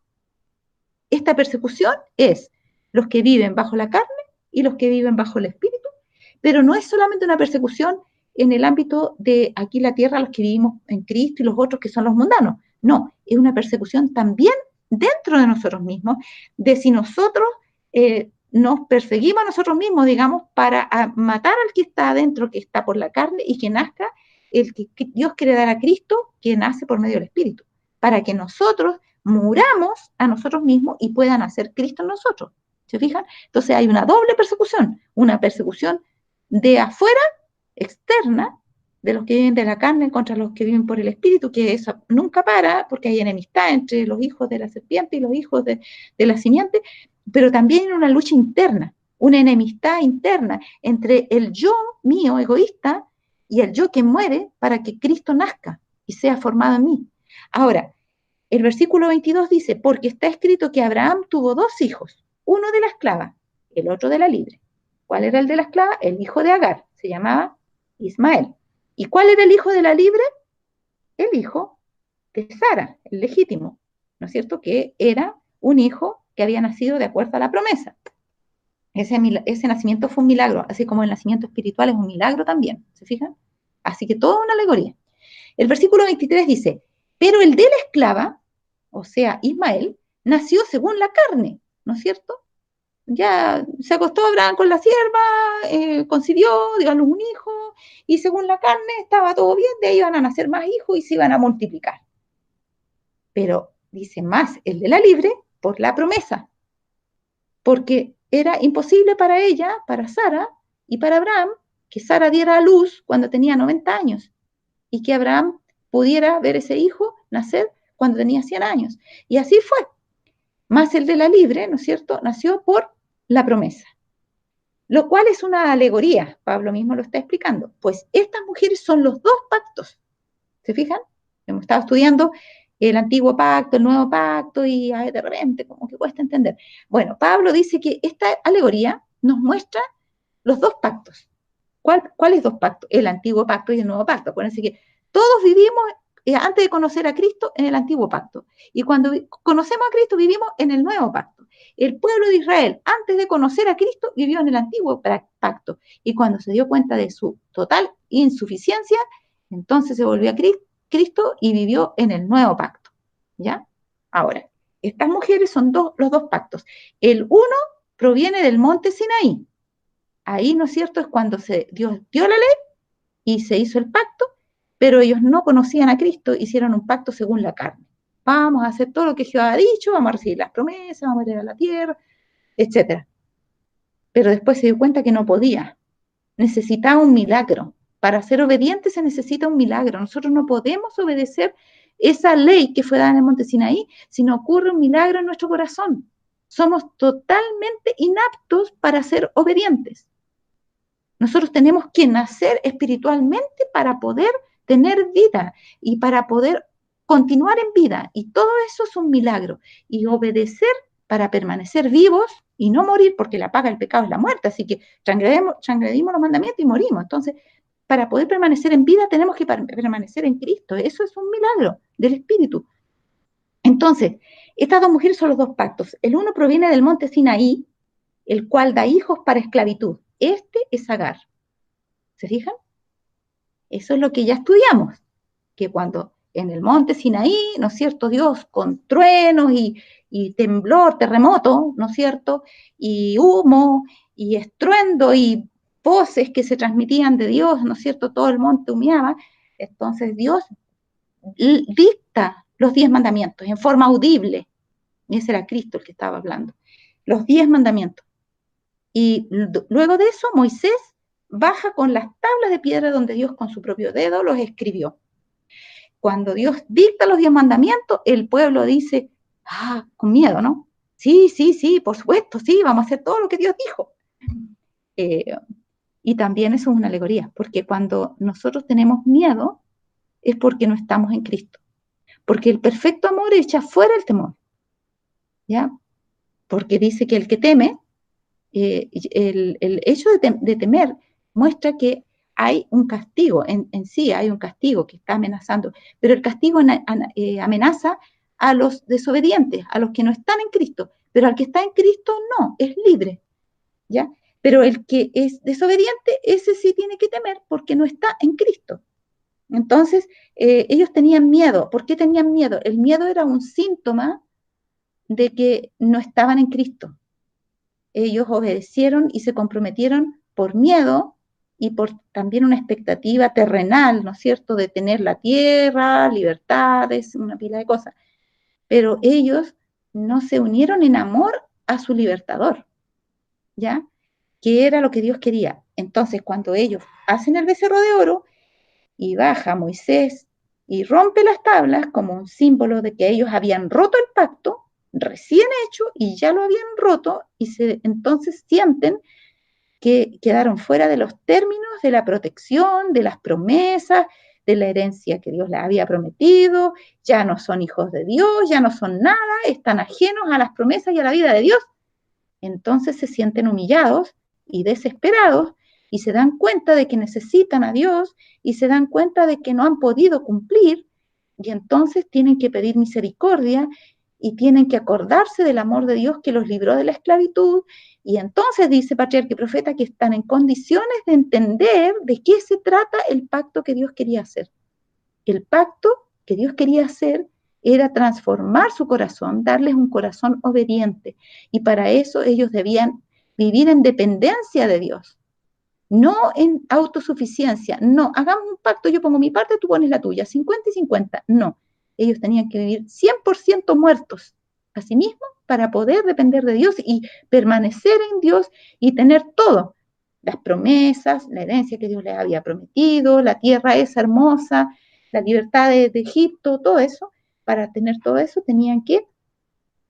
Esta persecución es los que viven bajo la carne y los que viven bajo el espíritu, pero no es solamente una persecución en el ámbito de aquí la tierra, los que vivimos en Cristo y los otros que son los mundanos. No, es una persecución también dentro de nosotros mismos, de si nosotros nos perseguimos a nosotros mismos, digamos, para matar al que está adentro, que está por la carne, y que nazca el que Dios quiere dar a Cristo, que nace por medio del Espíritu, para que nosotros muramos a nosotros mismos y pueda nacer Cristo en nosotros. ¿Se fijan? Entonces hay una doble persecución, una persecución de afuera, externa, de los que viven de la carne contra los que viven por el espíritu, que eso nunca para, porque hay enemistad entre los hijos de la serpiente y los hijos de la simiente, pero también una lucha interna, una enemistad interna entre el yo mío egoísta y el yo que muere para que Cristo nazca y sea formado en mí. Ahora, el versículo 22 dice, porque está escrito que Abraham tuvo dos hijos, uno de la esclava, el otro de la libre. ¿Cuál era el de la esclava? El hijo de Agar, se llamaba Ismael. ¿Y cuál era el hijo de la libre? El hijo de Sara, el legítimo, ¿no es cierto? Que era un hijo que había nacido de acuerdo a la promesa. Ese nacimiento fue un milagro, así como el nacimiento espiritual es un milagro también, ¿se fijan? Así que toda una alegoría. El versículo 23 dice, pero el de la esclava, o sea, Ismael, nació según la carne, ¿no es cierto? Ya se acostó Abraham con la sierva, concibió, dio a luz un hijo, y según la carne estaba todo bien, de ahí iban a nacer más hijos y se iban a multiplicar. Pero dice más el de la libre por la promesa, porque era imposible para ella, para Sara y para Abraham, que Sara diera a luz cuando tenía 90 años y que Abraham pudiera ver ese hijo nacer cuando tenía 100 años. Y así fue. Más el de la libre, ¿no es cierto?, nació por la promesa. Lo cual es una alegoría, Pablo mismo lo está explicando, pues estas mujeres son los dos pactos. ¿Se fijan? Hemos estado estudiando el antiguo pacto, el nuevo pacto, y de repente como que cuesta entender. Bueno, Pablo dice que esta alegoría nos muestra los dos pactos. ¿Cuáles dos pactos? El antiguo pacto y el nuevo pacto. Acuérdense que todos vivimos, antes de conocer a Cristo, en el antiguo pacto. Y cuando conocemos a Cristo, vivimos en el nuevo pacto. El pueblo de Israel, antes de conocer a Cristo, vivió en el antiguo pacto. Y cuando se dio cuenta de su total insuficiencia, entonces se volvió a Cristo y vivió en el nuevo pacto. ¿Ya? Ahora, estas mujeres son los dos pactos. El uno proviene del monte Sinaí. Ahí, ¿no es cierto?, es cuando Dios dio la ley y se hizo el pacto, pero ellos no conocían a Cristo, hicieron un pacto según la carne. Vamos a hacer todo lo que Jehová ha dicho, vamos a recibir las promesas, vamos a ir a la tierra, etc. Pero después se dio cuenta que no podía. Necesitaba un milagro. Para ser obediente se necesita un milagro. Nosotros no podemos obedecer esa ley que fue dada en el monte Sinaí si no ocurre un milagro en nuestro corazón. Somos totalmente inaptos para ser obedientes. Nosotros tenemos que nacer espiritualmente para poder tener vida y para poder continuar en vida. Y todo eso es un milagro. Y obedecer para permanecer vivos y no morir, porque la paga del pecado es la muerte. Así que transgredimos los mandamientos y morimos. Entonces, para poder permanecer en vida tenemos que permanecer en Cristo. Eso es un milagro del Espíritu. Entonces, estas dos mujeres son los dos pactos. El uno proviene del monte Sinaí, el cual da hijos para esclavitud. Este es Agar. ¿Se fijan? Eso es lo que ya estudiamos, que cuando en el monte Sinaí, ¿no es cierto?, Dios con truenos y temblor, terremoto, ¿no es cierto?, y humo y estruendo y voces que se transmitían de Dios, ¿no es cierto?, todo el monte humeaba. Entonces Dios dicta los 10 mandamientos en forma audible, ese era Cristo el que estaba hablando, los 10 mandamientos. Y luego de eso, Moisés baja con las tablas de piedra donde Dios con su propio dedo los escribió. Cuando Dios dicta los 10 mandamientos, el pueblo dice, con miedo, ¿no? Sí, sí, sí, por supuesto, sí, vamos a hacer todo lo que Dios dijo. Y también eso es una alegoría, porque cuando nosotros tenemos miedo, es porque no estamos en Cristo. Porque el perfecto amor echa fuera el temor, ¿ya? Porque dice que el que teme, el hecho de temer muestra que hay un castigo, en sí hay un castigo que está amenazando, pero el castigo amenaza a los desobedientes, a los que no están en Cristo, pero al que está en Cristo no, es libre, ¿ya? Pero el que es desobediente, ese sí tiene que temer porque no está en Cristo. Entonces, ellos tenían miedo. ¿Por qué tenían miedo? El miedo era un síntoma de que no estaban en Cristo. Ellos obedecieron y se comprometieron por miedo y por también una expectativa terrenal, ¿no es cierto?, de tener la tierra, libertades, una pila de cosas. Pero ellos no se unieron en amor a su libertador, ¿ya? Que era lo que Dios quería. Entonces, cuando ellos hacen el becerro de oro y baja Moisés y rompe las tablas como un símbolo de que ellos habían roto el pacto, recién hecho, y ya lo habían roto, y entonces sienten que quedaron fuera de los términos de la protección, de las promesas, de la herencia que Dios les había prometido, ya no son hijos de Dios, ya no son nada, están ajenos a las promesas y a la vida de Dios. Entonces se sienten humillados y desesperados y se dan cuenta de que necesitan a Dios y se dan cuenta de que no han podido cumplir y entonces tienen que pedir misericordia y tienen que acordarse del amor de Dios que los libró de la esclavitud. Y entonces dice Patriarca y Profeta que están en condiciones de entender de qué se trata el pacto que Dios quería hacer. El pacto que Dios quería hacer era transformar su corazón, darles un corazón obediente. Y para eso ellos debían vivir en dependencia de Dios, no en autosuficiencia. No, hagamos un pacto, yo pongo mi parte, tú pones la tuya, 50 y 50. No, ellos tenían que vivir 100% muertos a sí mismos para poder depender de Dios y permanecer en Dios y tener todo. Las promesas, la herencia que Dios les había prometido, la tierra esa hermosa, la libertad de Egipto, todo eso. Para tener todo eso tenían que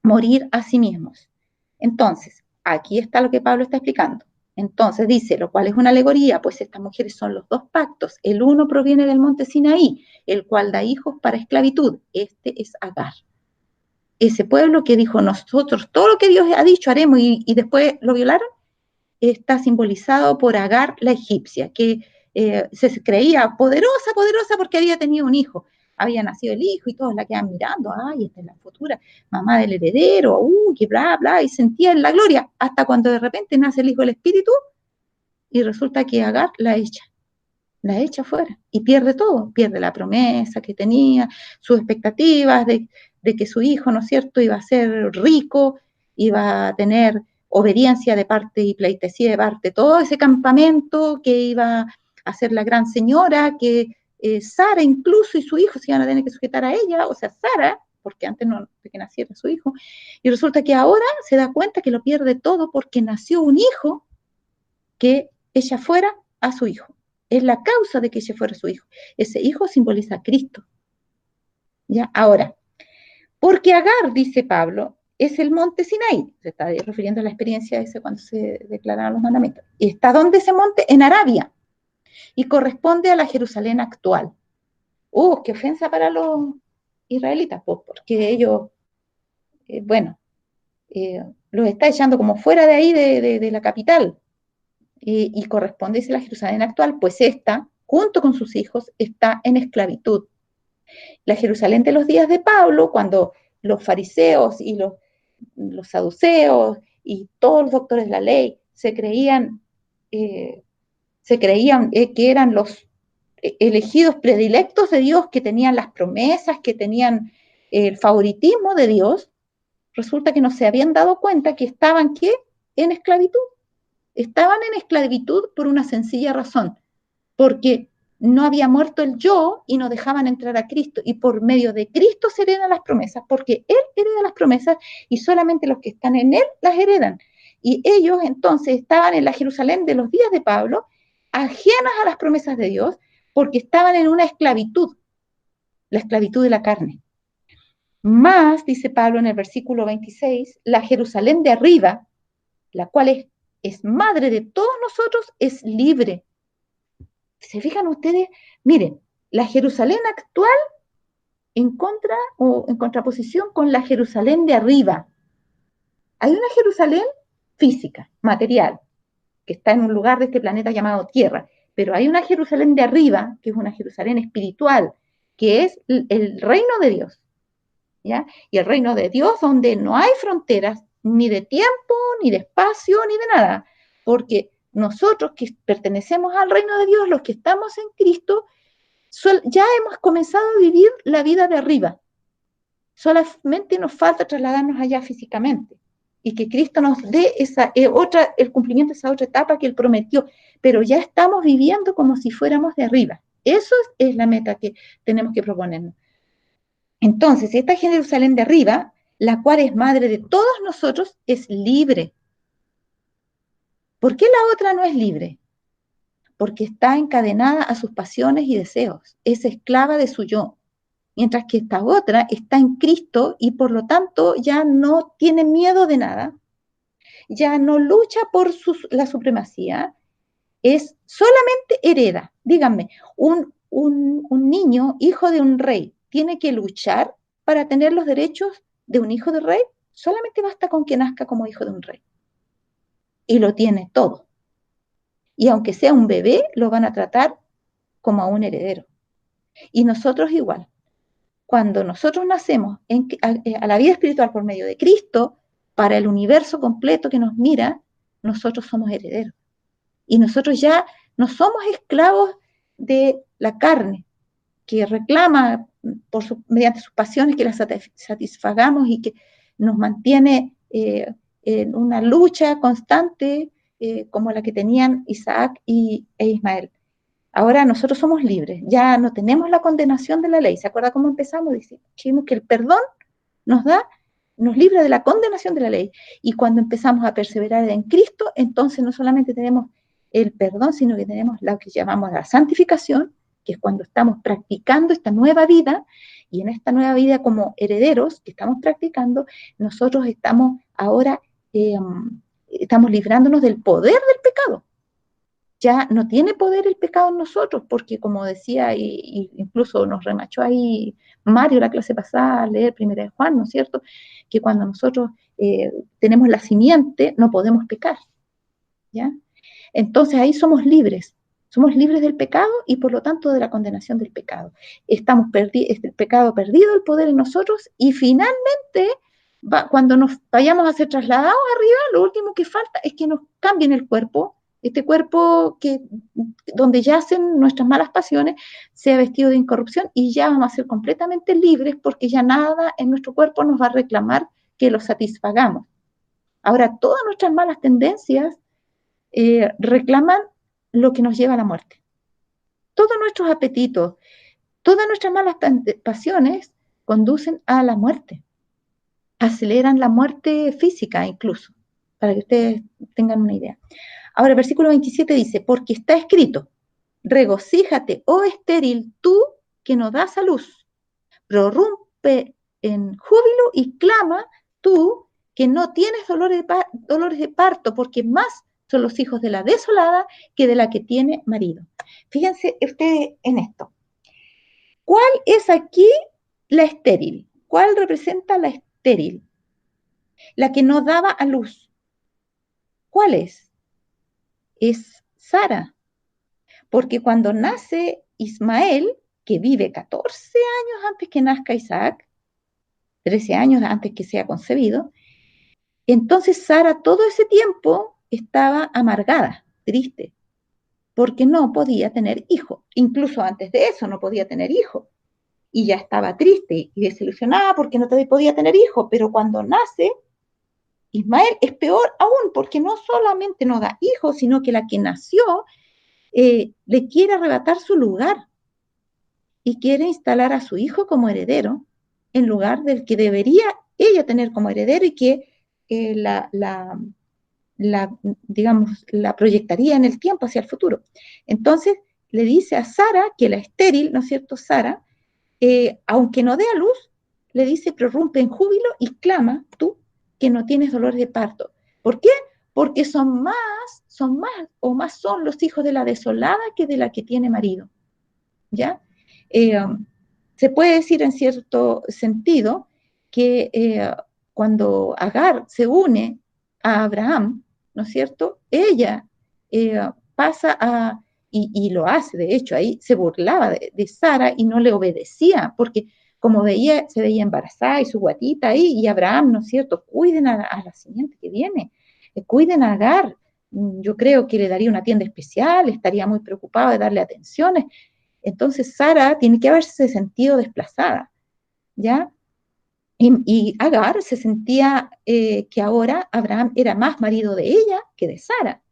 morir a sí mismos. Entonces, aquí está lo que Pablo está explicando. Entonces dice, lo cual es una alegoría, pues estas mujeres son los dos pactos. El uno proviene del monte Sinaí, el cual da hijos para esclavitud. Este es Agar. Ese pueblo que dijo, nosotros todo lo que Dios ha dicho haremos y después lo violaron, está simbolizado por Agar la egipcia, que se creía poderosa, poderosa porque había tenido un hijo. Había nacido el hijo y todos la quedan mirando, ay, esta es la futura mamá del heredero, que bla, bla, y sentían la gloria, hasta cuando de repente nace el hijo del espíritu y resulta que Agar la echa fuera y pierde todo, pierde la promesa que tenía, sus expectativas de que su hijo, ¿no es cierto?, iba a ser rico, iba a tener obediencia de parte y pleitesía de parte, todo ese campamento que iba a ser la gran señora, que Sara incluso y su hijo se iban a tener que sujetar a ella, o sea, Sara, porque antes no, de que naciera su hijo, y resulta que ahora se da cuenta que lo pierde todo porque nació un hijo que ella fuera a su hijo. Es la causa de que ella fuera su hijo. Ese hijo simboliza a Cristo. ¿Ya? Ahora, porque Agar, dice Pablo, es el monte Sinaí. Se está refiriendo a la experiencia esa cuando se declararon los mandamientos. ¿Y está dónde ese monte? En Arabia. Y corresponde a la Jerusalén actual. ¡Qué ofensa para los israelitas! Pues porque ellos, bueno, los está echando como fuera de ahí, de la capital. Y corresponde a la Jerusalén actual, pues esta, junto con sus hijos, está en esclavitud. La Jerusalén de los días de Pablo, cuando los fariseos y los saduceos y todos los doctores de la ley que eran los elegidos predilectos de Dios, que tenían las promesas, que tenían el favoritismo de Dios, resulta que no se habían dado cuenta que estaban, ¿qué?, en esclavitud. Estaban en esclavitud por una sencilla razón, porque no había muerto el yo y no dejaban entrar a Cristo. Y por medio de Cristo se heredan las promesas, porque Él hereda las promesas y solamente los que están en Él las heredan. Y ellos entonces estaban en la Jerusalén de los días de Pablo, ajenas a las promesas de Dios, porque estaban en una esclavitud, la esclavitud de la carne. Más, dice Pablo en el versículo 26, la Jerusalén de arriba, la cual es madre de todos nosotros, es libre. ¿Se fijan ustedes? Miren, la Jerusalén actual en contra o en contraposición con la Jerusalén de arriba. Hay una Jerusalén física, material, que está en un lugar de este planeta llamado Tierra, pero hay una Jerusalén de arriba, que es una Jerusalén espiritual, que es el reino de Dios, ¿ya? Y el reino de Dios donde no hay fronteras, ni de tiempo, ni de espacio, ni de nada, porque nosotros que pertenecemos al reino de Dios, los que estamos en Cristo, ya hemos comenzado a vivir la vida de arriba. Solamente nos falta trasladarnos allá físicamente y que Cristo nos dé el cumplimiento de esa otra etapa que Él prometió, pero ya estamos viviendo como si fuéramos de arriba. Eso es la meta que tenemos que proponernos. Entonces, esta Jerusalén de arriba, la cual es madre de todos nosotros, es libre. ¿Por qué la otra no es libre? Porque está encadenada a sus pasiones y deseos, es esclava de su yo, mientras que esta otra está en Cristo y por lo tanto ya no tiene miedo de nada, ya no lucha por la supremacía, es solamente hereda. Díganme, un niño, hijo de un rey, tiene que luchar para tener los derechos de un hijo de rey. Solamente basta con que nazca como hijo de un rey. Y lo tiene todo. Y aunque sea un bebé, lo van a tratar como a un heredero. Y nosotros igual. Cuando nosotros nacemos a la vida espiritual por medio de Cristo, para el universo completo que nos mira, nosotros somos herederos. Y nosotros ya no somos esclavos de la carne, que reclama mediante sus pasiones que las satisfagamos y que nos mantiene en una lucha constante como la que tenían Isaac e Ismael. Ahora nosotros somos libres, ya no tenemos la condenación de la ley. ¿Se acuerda cómo empezamos? Dijimos que el perdón nos libra de la condenación de la ley. Y cuando empezamos a perseverar en Cristo, entonces no solamente tenemos el perdón, sino que tenemos lo que llamamos la santificación, que es cuando estamos practicando esta nueva vida, y en esta nueva vida como herederos que estamos practicando, nosotros estamos ahora, estamos librándonos del poder del pecado. Ya no tiene poder el pecado en nosotros, porque como decía, y incluso nos remachó ahí Mario la clase pasada a leer Primera de Juan, ¿no es cierto? Que cuando nosotros tenemos la simiente, no podemos pecar, ¿ya? Entonces ahí somos libres del pecado y por lo tanto de la condenación del pecado. El pecado perdido el poder en nosotros y finalmente, cuando nos vayamos a ser trasladados arriba, lo último que falta es que nos cambien el cuerpo, este cuerpo donde yacen nuestras malas pasiones, sea vestido de incorrupción y ya vamos a ser completamente libres porque ya nada en nuestro cuerpo nos va a reclamar que lo satisfagamos. Ahora, todas nuestras malas tendencias reclaman lo que nos lleva a la muerte. Todos nuestros apetitos, todas nuestras malas pasiones conducen a la muerte, aceleran la muerte física incluso, para que ustedes tengan una idea. Ahora el versículo 27 dice, porque está escrito, regocíjate, oh estéril, tú que no das a luz, prorrumpe en júbilo y clama, tú que no tienes dolores de parto, porque más son los hijos de la desolada que de la que tiene marido. Fíjense ustedes en esto. ¿Cuál es aquí la estéril? ¿Cuál representa la estéril? La que no daba a luz. ¿Cuál es? Es Sara. Porque cuando nace Ismael, que vive 14 años antes que nazca Isaac, 13 años antes que sea concebido, entonces Sara todo ese tiempo estaba amargada, triste, porque no podía tener hijo. Incluso antes de eso no podía tener hijo. Y ya estaba triste y desilusionada porque no podía tener hijo. Pero cuando nace Ismael es peor aún, porque no solamente no da hijos, sino que la que nació le quiere arrebatar su lugar y quiere instalar a su hijo como heredero en lugar del que debería ella tener como heredero y que digamos, la proyectaría en el tiempo hacia el futuro. Entonces le dice a Sara, que la estéril, ¿no es cierto? Sara, aunque no dé a luz, le dice, prorrumpe en júbilo y clama tú que no tienes dolor de parto. ¿Por qué? Porque son más o más son los hijos de la desolada que de la que tiene marido. ¿Ya? Se puede decir en cierto sentido que cuando Agar se une a Abraham, ¿no es cierto? Ella pasa a, y lo hace, de hecho, ahí se burlaba de Sara y no le obedecía, porque como veía, se veía embarazada y su guatita ahí, y Abraham, ¿no es cierto? Cuiden a la siguiente que viene, cuiden a Agar. Yo creo que le daría una tienda especial, estaría muy preocupado de darle atenciones. Entonces Sara tiene que haberse sentido desplazada, ¿ya? Y Agar se sentía que ahora Abraham era más marido de ella que de Sara.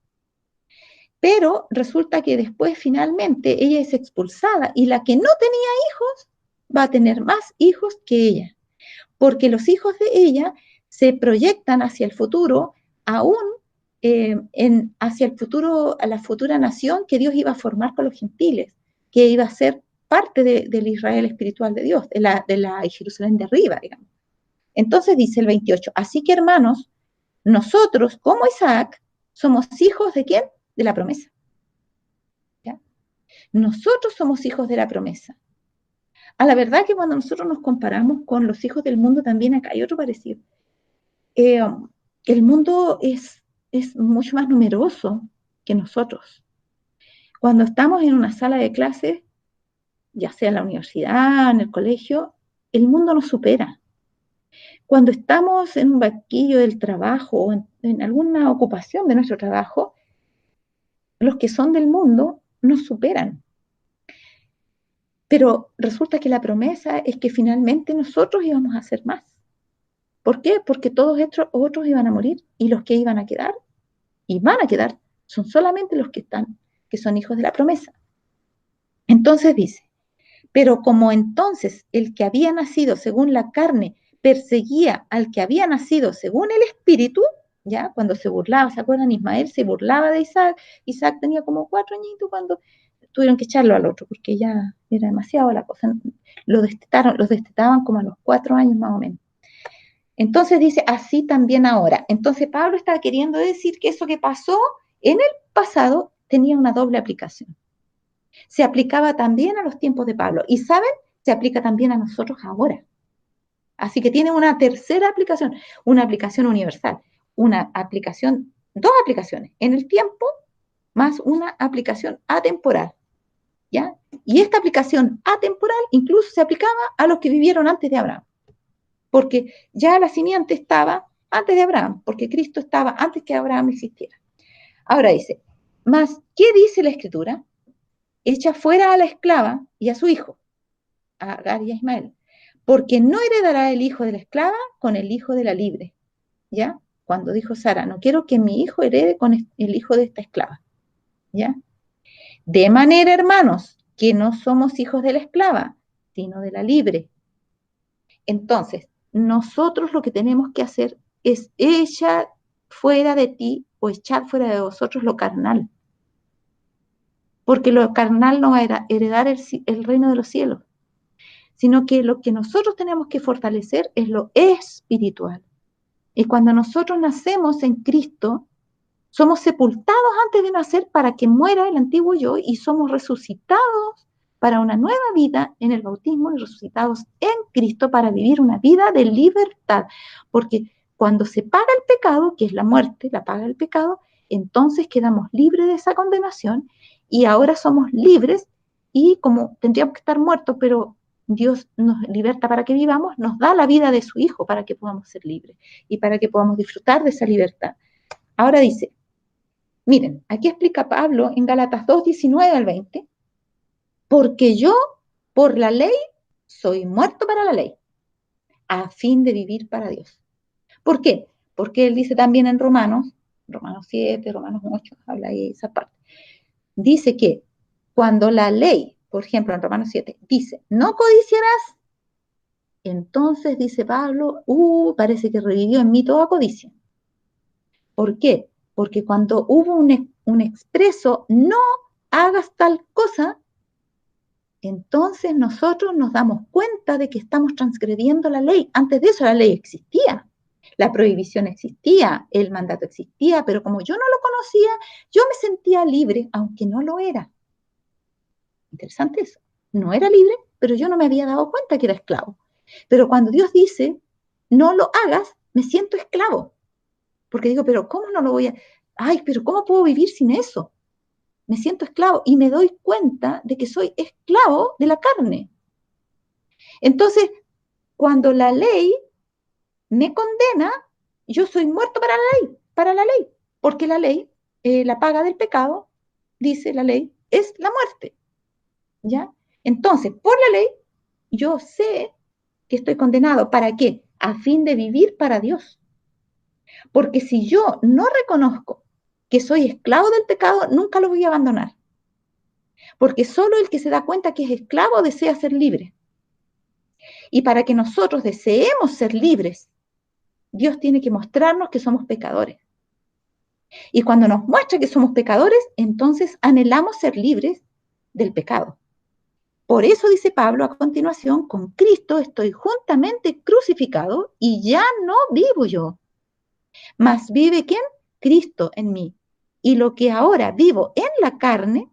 Pero resulta que después finalmente ella es expulsada y la que no tenía hijos va a tener más hijos que ella, porque los hijos de ella se proyectan hacia el futuro, aún hacia el futuro, a la futura nación que Dios iba a formar con los gentiles, que iba a ser parte del Israel espiritual de Dios, de la Jerusalén de arriba, digamos. Entonces dice el 28, así que hermanos, nosotros como Isaac somos hijos de ¿quién? De la promesa. ¿Ya? Nosotros somos hijos de la promesa. A la verdad que cuando nosotros nos comparamos con los hijos del mundo, también acá hay otro parecido. Eh, el mundo es mucho más numeroso que nosotros. Cuando estamos en una sala de clases, ya sea en la universidad, en el colegio, el mundo nos supera. Cuando estamos en un banquillo del trabajo o en alguna ocupación de nuestro trabajo, los que son del mundo nos superan. Pero resulta que la promesa es que finalmente nosotros íbamos a hacer más. ¿Por qué? Porque todos estos otros iban a morir y los que iban a quedar y van a quedar son solamente los que son hijos de la promesa. Entonces dice, pero como entonces el que había nacido según la carne perseguía al que había nacido según el espíritu, ya cuando se burlaba, ¿se acuerdan? Ismael se burlaba de Isaac. Isaac tenía como 4 añitos cuando tuvieron que echarlo al otro, porque ya era demasiado la cosa. Los destetaban como a los 4 años más o menos. Entonces dice, así también ahora. Entonces Pablo estaba queriendo decir que eso que pasó en el pasado tenía una doble aplicación. Se aplicaba también a los tiempos de Pablo. Y ¿saben? Se aplica también a nosotros ahora. Así que tiene una tercera aplicación, una aplicación universal, dos aplicaciones en el tiempo más una aplicación atemporal. ¿Ya? Y esta aplicación atemporal incluso se aplicaba a los que vivieron antes de Abraham, porque ya la simiente estaba antes de Abraham, porque Cristo estaba antes que Abraham existiera. Ahora dice, ¿más qué dice la Escritura? Echa fuera a la esclava y a su hijo, a Agar y a Ismael, porque no heredará el hijo de la esclava con el hijo de la libre. ¿Ya? Cuando dijo Sara, no quiero que mi hijo herede con el hijo de esta esclava. ¿Ya? De manera, hermanos, que no somos hijos de la esclava, sino de la libre. Entonces, nosotros lo que tenemos que hacer es echar fuera de ti o echar fuera de vosotros lo carnal. Porque lo carnal no va a heredar el reino de los cielos, sino que lo que nosotros tenemos que fortalecer es lo espiritual. Y cuando nosotros nacemos en Cristo, somos sepultados antes de nacer para que muera el antiguo yo y somos resucitados para una nueva vida en el bautismo y resucitados en Cristo para vivir una vida de libertad. Porque cuando se paga el pecado, que es la muerte, la paga el pecado, entonces quedamos libres de esa condenación y ahora somos libres y como tendríamos que estar muertos, pero Dios nos liberta para que vivamos, nos da la vida de su Hijo para que podamos ser libres y para que podamos disfrutar de esa libertad. Ahora dice, miren, aquí explica Pablo en Gálatas 2, 19 al 20, porque yo, por la ley, soy muerto para la ley, a fin de vivir para Dios. ¿Por qué? Porque él dice también en Romanos 7, Romanos 8, habla ahí esa parte. dice que cuando la ley, por ejemplo, en Romanos 7, dice, no codiciarás, entonces dice Pablo, parece que revivió en mí toda codicia. ¿Por qué? Porque cuando hubo un expreso, no hagas tal cosa, entonces nosotros nos damos cuenta de que estamos transgrediendo la ley. Antes de eso la ley existía, la prohibición existía, el mandato existía, pero como yo no lo conocía, yo me sentía libre, aunque no lo era. Interesante eso. No era libre, pero yo no me había dado cuenta que era esclavo. Pero cuando Dios dice, no lo hagas, me siento esclavo. Porque digo, pero ¿cómo no lo voy a...? Ay, pero ¿cómo puedo vivir sin eso? Me siento esclavo y me doy cuenta de que soy esclavo de la carne. Entonces, cuando la ley me condena, yo soy muerto para la ley, porque la ley, la paga del pecado, dice la ley, es la muerte, ¿ya? Entonces, por la ley, yo sé que estoy condenado. ¿Para qué? A fin de vivir para Dios. Porque si yo no reconozco que soy esclavo del pecado, nunca lo voy a abandonar. Porque solo el que se da cuenta que es esclavo desea ser libre. Y para que nosotros deseemos ser libres, Dios tiene que mostrarnos que somos pecadores. Y cuando nos muestra que somos pecadores, entonces anhelamos ser libres del pecado. Por eso dice Pablo a continuación, con Cristo estoy juntamente crucificado y ya no vivo yo. Mas vive ¿quién? Cristo en mí. Y lo que ahora vivo en la carne,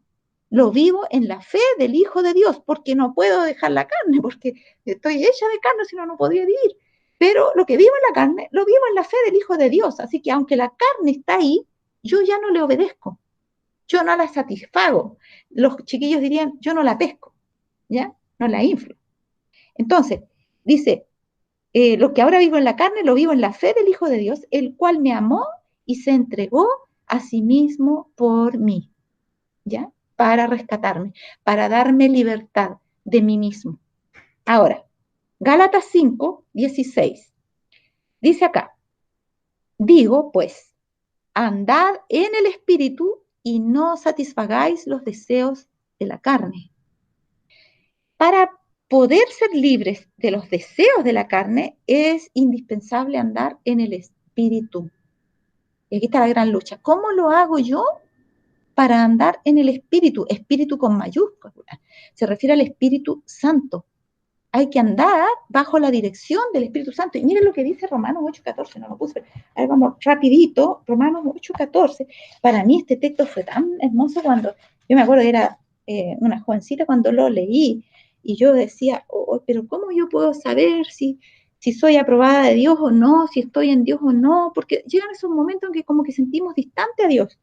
lo vivo en la fe del Hijo de Dios, porque no puedo dejar la carne, porque estoy hecha de carne, si no, no podría vivir. Pero lo que vivo en la carne, lo vivo en la fe del Hijo de Dios. Así que aunque la carne está ahí, yo ya no le obedezco. Yo no la satisfago. Los chiquillos dirían, yo no la pesco, ¿ya? No la inflo. Entonces, dice, lo que ahora vivo en la carne, lo vivo en la fe del Hijo de Dios, el cual me amó y se entregó a sí mismo por mí, ¿ya? Para rescatarme, para darme libertad de mí mismo. Ahora, Gálatas 5:16, dice acá, digo pues, andad en el Espíritu y no satisfagáis los deseos de la carne. Para poder ser libres de los deseos de la carne, es indispensable andar en el Espíritu. Y aquí está la gran lucha. ¿Cómo lo hago yo para andar en el Espíritu? Espíritu con mayúsculas. Se refiere al Espíritu Santo. Hay que andar bajo la dirección del Espíritu Santo. Y miren lo que dice Romanos 8:14, no lo puse. Ahí vamos rapidito, Romanos 8:14. Para mí este texto fue tan hermoso cuando, yo me acuerdo que era una jovencita cuando lo leí, y yo decía, oh, pero ¿cómo yo puedo saber si soy aprobada de Dios o no, si estoy en Dios o no? Porque llegan esos momentos en que como que sentimos distante a Dios.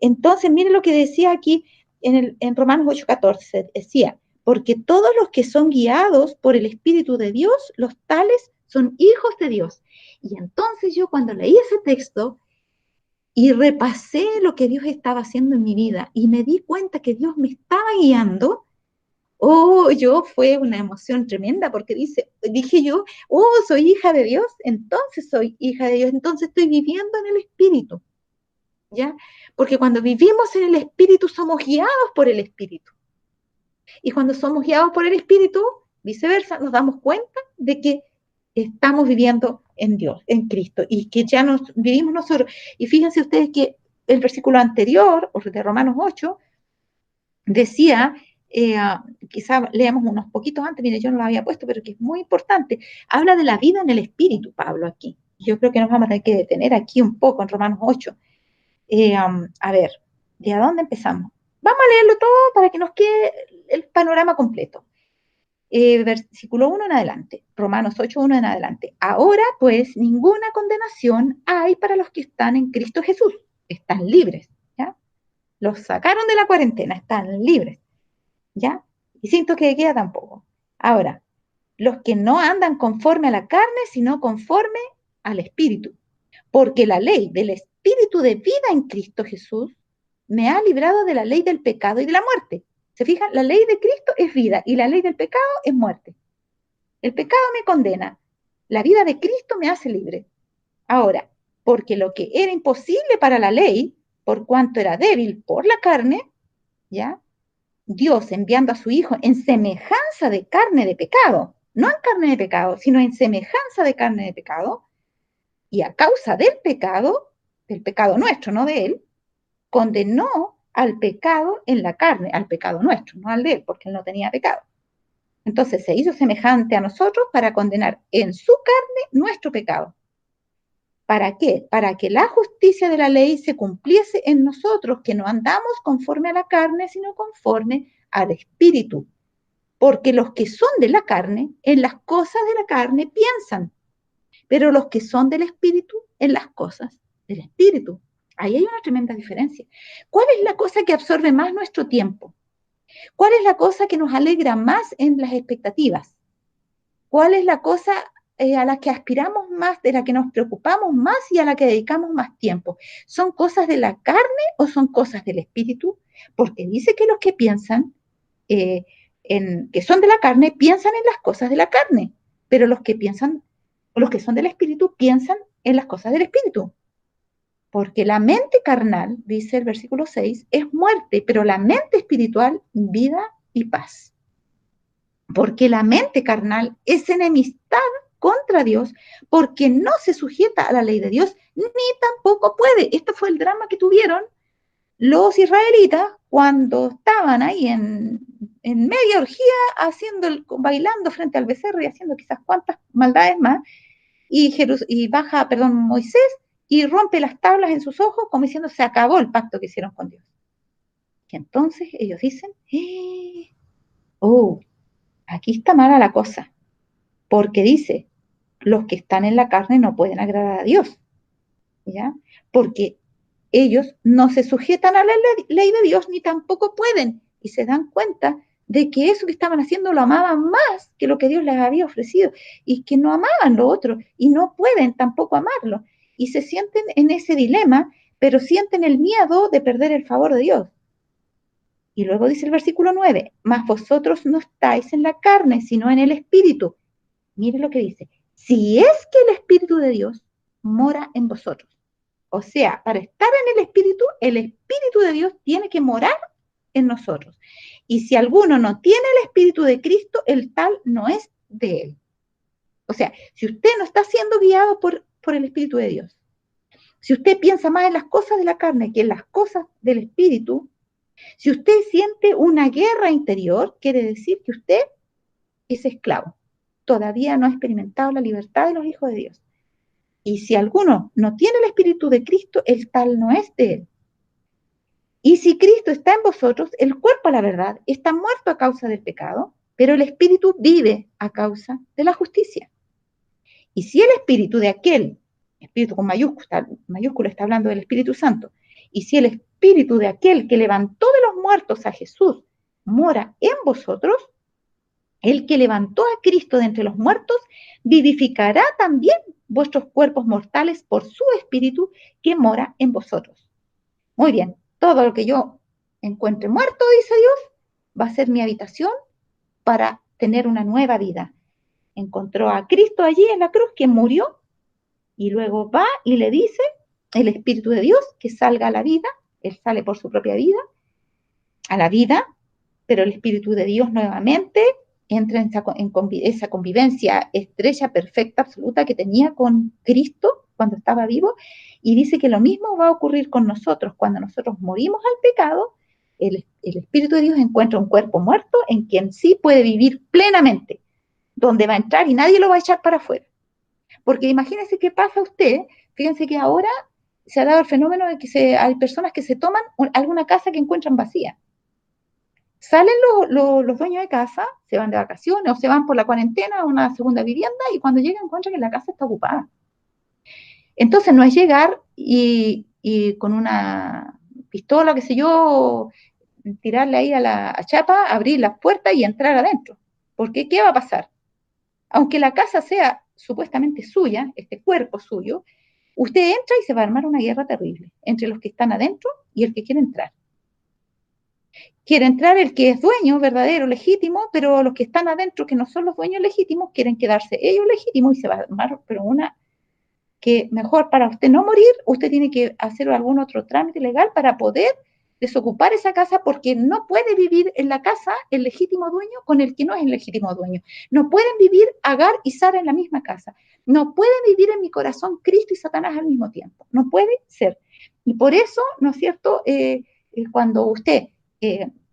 Entonces, miren lo que decía aquí en Romanos 8:14, decía, porque todos los que son guiados por el Espíritu de Dios, los tales son hijos de Dios. Y entonces yo cuando leí ese texto y repasé lo que Dios estaba haciendo en mi vida y me di cuenta que Dios me estaba guiando, oh, yo fue una emoción tremenda porque dije yo, oh, soy hija de Dios, entonces soy hija de Dios, entonces estoy viviendo en el Espíritu. ¿Ya? Porque cuando vivimos en el Espíritu somos guiados por el Espíritu. Y cuando somos guiados por el Espíritu, viceversa, nos damos cuenta de que estamos viviendo en Dios, en Cristo, y que ya nos vivimos nosotros. Y fíjense ustedes que el versículo anterior, o de Romanos 8, decía, quizá leamos unos poquitos antes, mire, yo no lo había puesto, pero que es muy importante, habla de la vida en el Espíritu, Pablo, aquí. Yo creo que nos vamos a tener que detener aquí un poco en Romanos 8. A ver, ¿de a dónde empezamos? Vamos a leerlo todo para que nos quede el panorama completo. Versículo 1 en adelante, Romanos 8:1 en adelante. Ahora, pues, ninguna condenación hay para los que están en Cristo Jesús. Están libres, ¿ya? Los sacaron de la cuarentena, están libres, ¿ya? Y sin toque de queda tampoco. Ahora, los que no andan conforme a la carne, sino conforme al Espíritu. Porque la ley del Espíritu de vida en Cristo Jesús me ha librado de la ley del pecado y de la muerte. ¿Se fijan? La ley de Cristo es vida y la ley del pecado es muerte. El pecado me condena. La vida de Cristo me hace libre. Ahora, porque lo que era imposible para la ley, por cuanto era débil por la carne, ¿ya? Dios enviando a su Hijo en semejanza de carne de pecado, no en carne de pecado, sino en semejanza de carne de pecado, y a causa del pecado nuestro, no de Él, condenó al pecado en la carne, al pecado nuestro, no al de Él, porque Él no tenía pecado. Entonces se hizo semejante a nosotros para condenar en su carne nuestro pecado. ¿Para qué? Para que la justicia de la ley se cumpliese en nosotros, que no andamos conforme a la carne, sino conforme al Espíritu. Porque los que son de la carne, en las cosas de la carne piensan, pero los que son del Espíritu, en las cosas del Espíritu. Ahí hay una tremenda diferencia. ¿Cuál es la cosa que absorbe más nuestro tiempo? ¿Cuál es la cosa que nos alegra más en las expectativas? ¿Cuál es la cosa a la que aspiramos más, de la que nos preocupamos más y a la que dedicamos más tiempo? ¿Son cosas de la carne o son cosas del espíritu? Porque dice que los que piensan, que son de la carne, piensan en las cosas de la carne, pero los que piensan, los que son del espíritu, piensan en las cosas del espíritu. Porque la mente carnal, dice el versículo 6, es muerte, pero la mente espiritual, vida y paz. Porque la mente carnal es enemistad contra Dios, porque no se sujeta a la ley de Dios, ni tampoco puede. Este fue el drama que tuvieron los israelitas cuando estaban ahí en media orgía, bailando frente al becerro y haciendo quizás cuantas maldades más, y baja, Moisés, y rompe las tablas en sus ojos, como diciendo, se acabó el pacto que hicieron con Dios. Y entonces ellos dicen, oh, aquí está mala la cosa, porque dice, los que están en la carne no pueden agradar a Dios, ¿ya? Porque ellos no se sujetan a la ley de Dios ni tampoco pueden, y se dan cuenta de que eso que estaban haciendo lo amaban más que lo que Dios les había ofrecido, y que no amaban lo otro, y no pueden tampoco amarlo, y se sienten en ese dilema, pero sienten el miedo de perder el favor de Dios. Y luego dice el versículo 9, mas vosotros no estáis en la carne, sino en el Espíritu. Mire lo que dice, si es que el Espíritu de Dios mora en vosotros. O sea, para estar en el Espíritu de Dios tiene que morar en nosotros. Y si alguno no tiene el Espíritu de Cristo, el tal no es de él. O sea, si usted no está siendo guiado por el Espíritu de Dios, si usted piensa más en las cosas de la carne que en las cosas del Espíritu, si usted siente una guerra interior, quiere decir que usted es esclavo. Todavía no ha experimentado la libertad de los hijos de Dios. Y si alguno no tiene el Espíritu de Cristo, el tal no es de él. Y si Cristo está en vosotros, el cuerpo, a la verdad, está muerto a causa del pecado, pero el Espíritu vive a causa de la justicia. Y si el Espíritu de aquel, Espíritu con mayúscula está hablando del Espíritu Santo, y si el Espíritu de aquel que levantó de los muertos a Jesús mora en vosotros, el que levantó a Cristo de entre los muertos vivificará también vuestros cuerpos mortales por su Espíritu que mora en vosotros. Muy bien, todo lo que yo encuentre muerto, dice Dios, va a ser mi habitación para tener una nueva vida. Encontró a Cristo allí en la cruz, que murió, y luego va y le dice el Espíritu de Dios que salga a la vida. Él sale por su propia vida, a la vida, pero el Espíritu de Dios nuevamente entra en esa convivencia estrecha, perfecta, absoluta que tenía con Cristo cuando estaba vivo, y dice que lo mismo va a ocurrir con nosotros. Cuando nosotros morimos al pecado, el Espíritu de Dios encuentra un cuerpo muerto en quien sí puede vivir plenamente, donde va a entrar y nadie lo va a echar para afuera. Porque imagínense qué pasa a usted, fíjense que ahora se ha dado el fenómeno de que hay personas que se toman alguna casa que encuentran vacía. Salen los dueños de casa, se van de vacaciones o se van por la cuarentena a una segunda vivienda, y cuando llegan encuentran que la casa está ocupada. Entonces no es llegar y con una pistola, qué sé yo, tirarle ahí a la chapa, abrir las puertas y entrar adentro. Porque ¿qué va a pasar? Aunque la casa sea supuestamente suya, este cuerpo suyo, usted entra y se va a armar una guerra terrible entre los que están adentro y el que quiere entrar. Quiere entrar el que es dueño verdadero, legítimo, pero los que están adentro, que no son los dueños legítimos, quieren quedarse ellos legítimos, y se va a armar, pero una que mejor, para usted no morir, usted tiene que hacer algún otro trámite legal para poder desocupar esa casa porque no puede vivir en la casa el legítimo dueño con el que no es el legítimo dueño. No pueden vivir Agar y Sara en la misma casa. No puede vivir en mi corazón Cristo y Satanás al mismo tiempo. No puede ser. Y por eso, ¿no es cierto? Cuando usted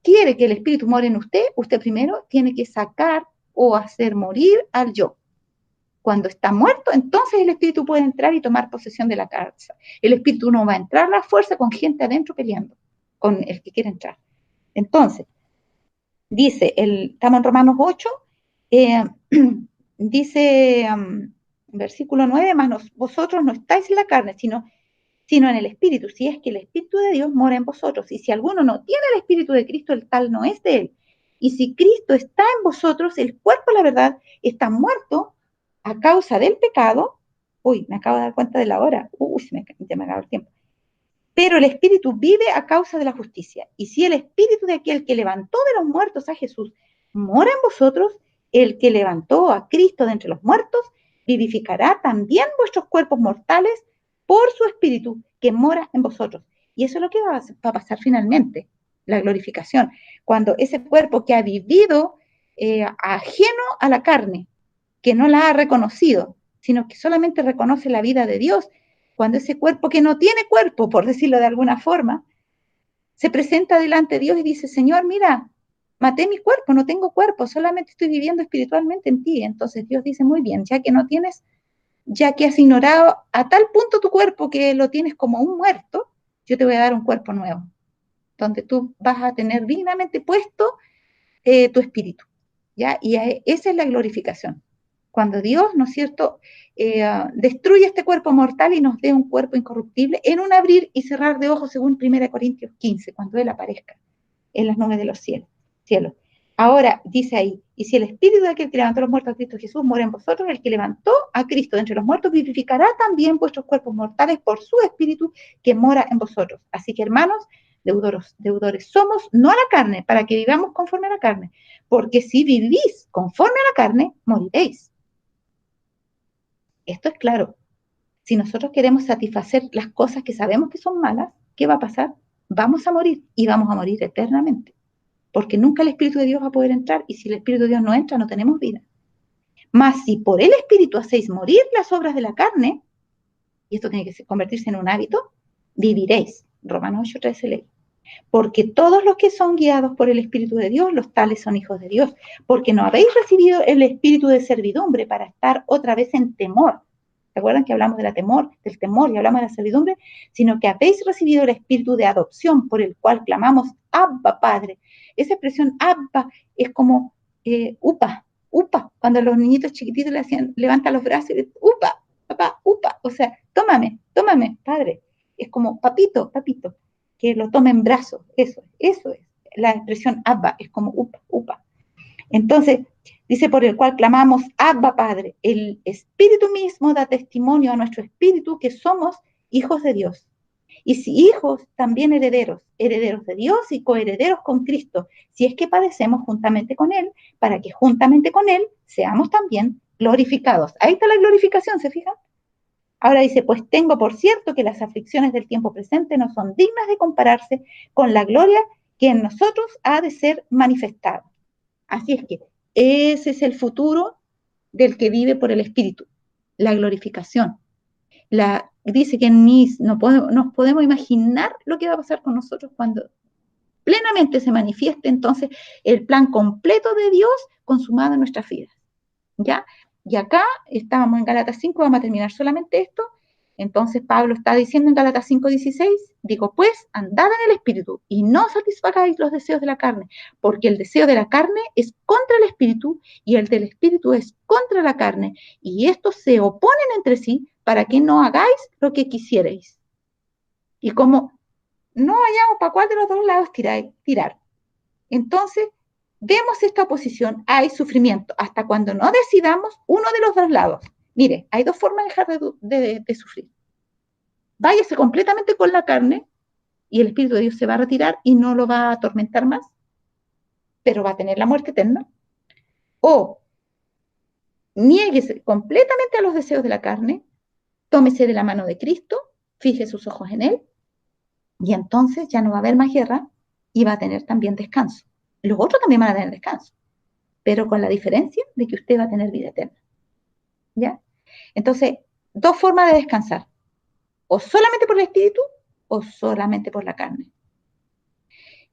quiere que el Espíritu more en usted, usted primero tiene que sacar o hacer morir al yo. Cuando está muerto, entonces el espíritu puede entrar y tomar posesión de la casa. El espíritu no va a entrar a la fuerza con gente adentro peleando, con el que quiere entrar. Entonces, dice, estamos en Romanos 8, eh, dice, versículo 9, más vosotros no estáis en la carne, sino en el espíritu, si es que el espíritu de Dios mora en vosotros. Y si alguno no tiene el espíritu de Cristo, el tal no es de él. Y si Cristo está en vosotros, el cuerpo, la verdad, está muerto a causa del pecado. Uy, me acabo de dar cuenta de la hora. Uy, ya me acabó el tiempo. Pero el espíritu vive a causa de la justicia. Y si el espíritu de aquel que levantó de los muertos a Jesús mora en vosotros, el que levantó a Cristo de entre los muertos vivificará también vuestros cuerpos mortales por su espíritu que mora en vosotros. Y eso es lo que va a pasar finalmente, la glorificación. Cuando ese cuerpo que ha vivido ajeno a la carne, que no la ha reconocido, sino que solamente reconoce la vida de Dios, cuando ese cuerpo que no tiene cuerpo, por decirlo de alguna forma, se presenta delante de Dios y dice, Señor, mira, maté mi cuerpo, no tengo cuerpo, solamente estoy viviendo espiritualmente en ti. Entonces Dios dice, muy bien, ya que no tienes, ya que has ignorado a tal punto tu cuerpo que lo tienes como un muerto, yo te voy a dar un cuerpo nuevo, donde tú vas a tener dignamente puesto tu espíritu. ¿Ya? Y esa es la glorificación. Cuando Dios, ¿no es cierto?, destruye este cuerpo mortal y nos dé un cuerpo incorruptible en un abrir y cerrar de ojos, según 1 Corintios 15, cuando Él aparezca en las nubes de los cielos. Ahora, dice ahí, y si el espíritu de aquel que levantó a los muertos a Cristo Jesús mora en vosotros, el que levantó a Cristo de entre los muertos vivificará también vuestros cuerpos mortales por su espíritu que mora en vosotros. Así que, hermanos, deudores somos, no a la carne, para que vivamos conforme a la carne, porque si vivís conforme a la carne, moriréis. Esto es claro. Si nosotros queremos satisfacer las cosas que sabemos que son malas, ¿qué va a pasar? Vamos a morir y vamos a morir eternamente, porque nunca el Espíritu de Dios va a poder entrar y si el Espíritu de Dios no entra, no tenemos vida. Mas si por el Espíritu hacéis morir las obras de la carne, y esto tiene que convertirse en un hábito, viviréis. Romanos 8:13 ley. Porque todos los que son guiados por el Espíritu de Dios, los tales son hijos de Dios, porque no habéis recibido el espíritu de servidumbre para estar otra vez en temor. ¿Se acuerdan que hablamos del temor y hablamos de la servidumbre? Sino que habéis recibido el espíritu de adopción por el cual clamamos, Abba, Padre. Esa expresión Abba es como upa, upa. Cuando los niñitos chiquititos le hacían, levantan los brazos y dicen, upa, papá, upa. O sea, tómame, tómame, Padre. Es como papito, papito que lo tome en brazos, eso es. La expresión Abba es como upa, upa. Entonces, dice, por el cual clamamos Abba Padre, el Espíritu mismo da testimonio a nuestro espíritu que somos hijos de Dios. Y si hijos, también herederos, herederos de Dios y coherederos con Cristo, si es que padecemos juntamente con Él, para que juntamente con Él seamos también glorificados. Ahí está la glorificación, ¿se fijan? Ahora dice, pues tengo por cierto que las aflicciones del tiempo presente no son dignas de compararse con la gloria que en nosotros ha de ser manifestada. Así es que ese es el futuro del que vive por el Espíritu, la glorificación. Dice que nos podemos imaginar lo que va a pasar con nosotros cuando plenamente se manifieste entonces el plan completo de Dios consumado en nuestras vidas. ¿Ya? Y acá estábamos en Gálatas 5, vamos a terminar solamente esto. Entonces Pablo está diciendo en Gálatas 5:16, digo, pues andad en el Espíritu y no satisfagáis los deseos de la carne, porque el deseo de la carne es contra el Espíritu y el del Espíritu es contra la carne, y estos se oponen entre sí para que no hagáis lo que quisierais. Y como no hayamos para cuál de los dos lados tirar. Entonces, vemos esta oposición, hay sufrimiento, hasta cuando no decidamos uno de los dos lados. Mire, hay dos formas de dejar de sufrir. Váyase completamente con la carne y el Espíritu de Dios se va a retirar y no lo va a atormentar más, pero va a tener la muerte eterna. O niéguese completamente a los deseos de la carne, tómese de la mano de Cristo, fije sus ojos en Él, Y entonces ya no va a haber más guerra y va a tener también descanso. Los otros también van a tener descanso, pero con la diferencia de que usted va a tener vida eterna. ¿Ya? Entonces, dos formas de descansar, o solamente por el espíritu o solamente por la carne.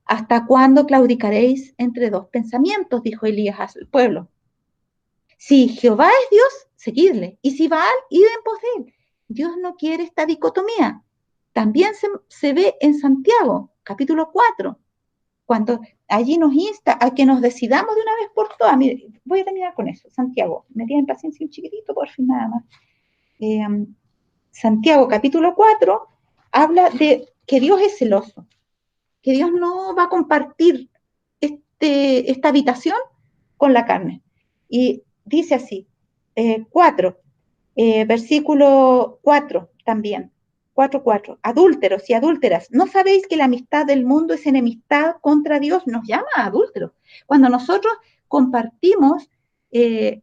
¿Hasta cuándo claudicaréis entre dos pensamientos? Dijo Elías al pueblo. Si Jehová es Dios, seguidle, y si Baal, id en pos de él. Dios no quiere esta dicotomía. También se ve en Santiago, capítulo 4, cuando allí nos insta a que nos decidamos de una vez por todas. Mire, voy a terminar con eso. Santiago, me tienen paciencia un chiquitito, por fin, nada más. Eh, Santiago capítulo 4 habla de que Dios es celoso, que Dios no va a compartir esta habitación con la carne. Y dice así, 4, versículo 4 también, 4:4, adúlteros y adúlteras, ¿no sabéis que la amistad del mundo es enemistad contra Dios? Nos llama a adúlteros. Cuando nosotros compartimos el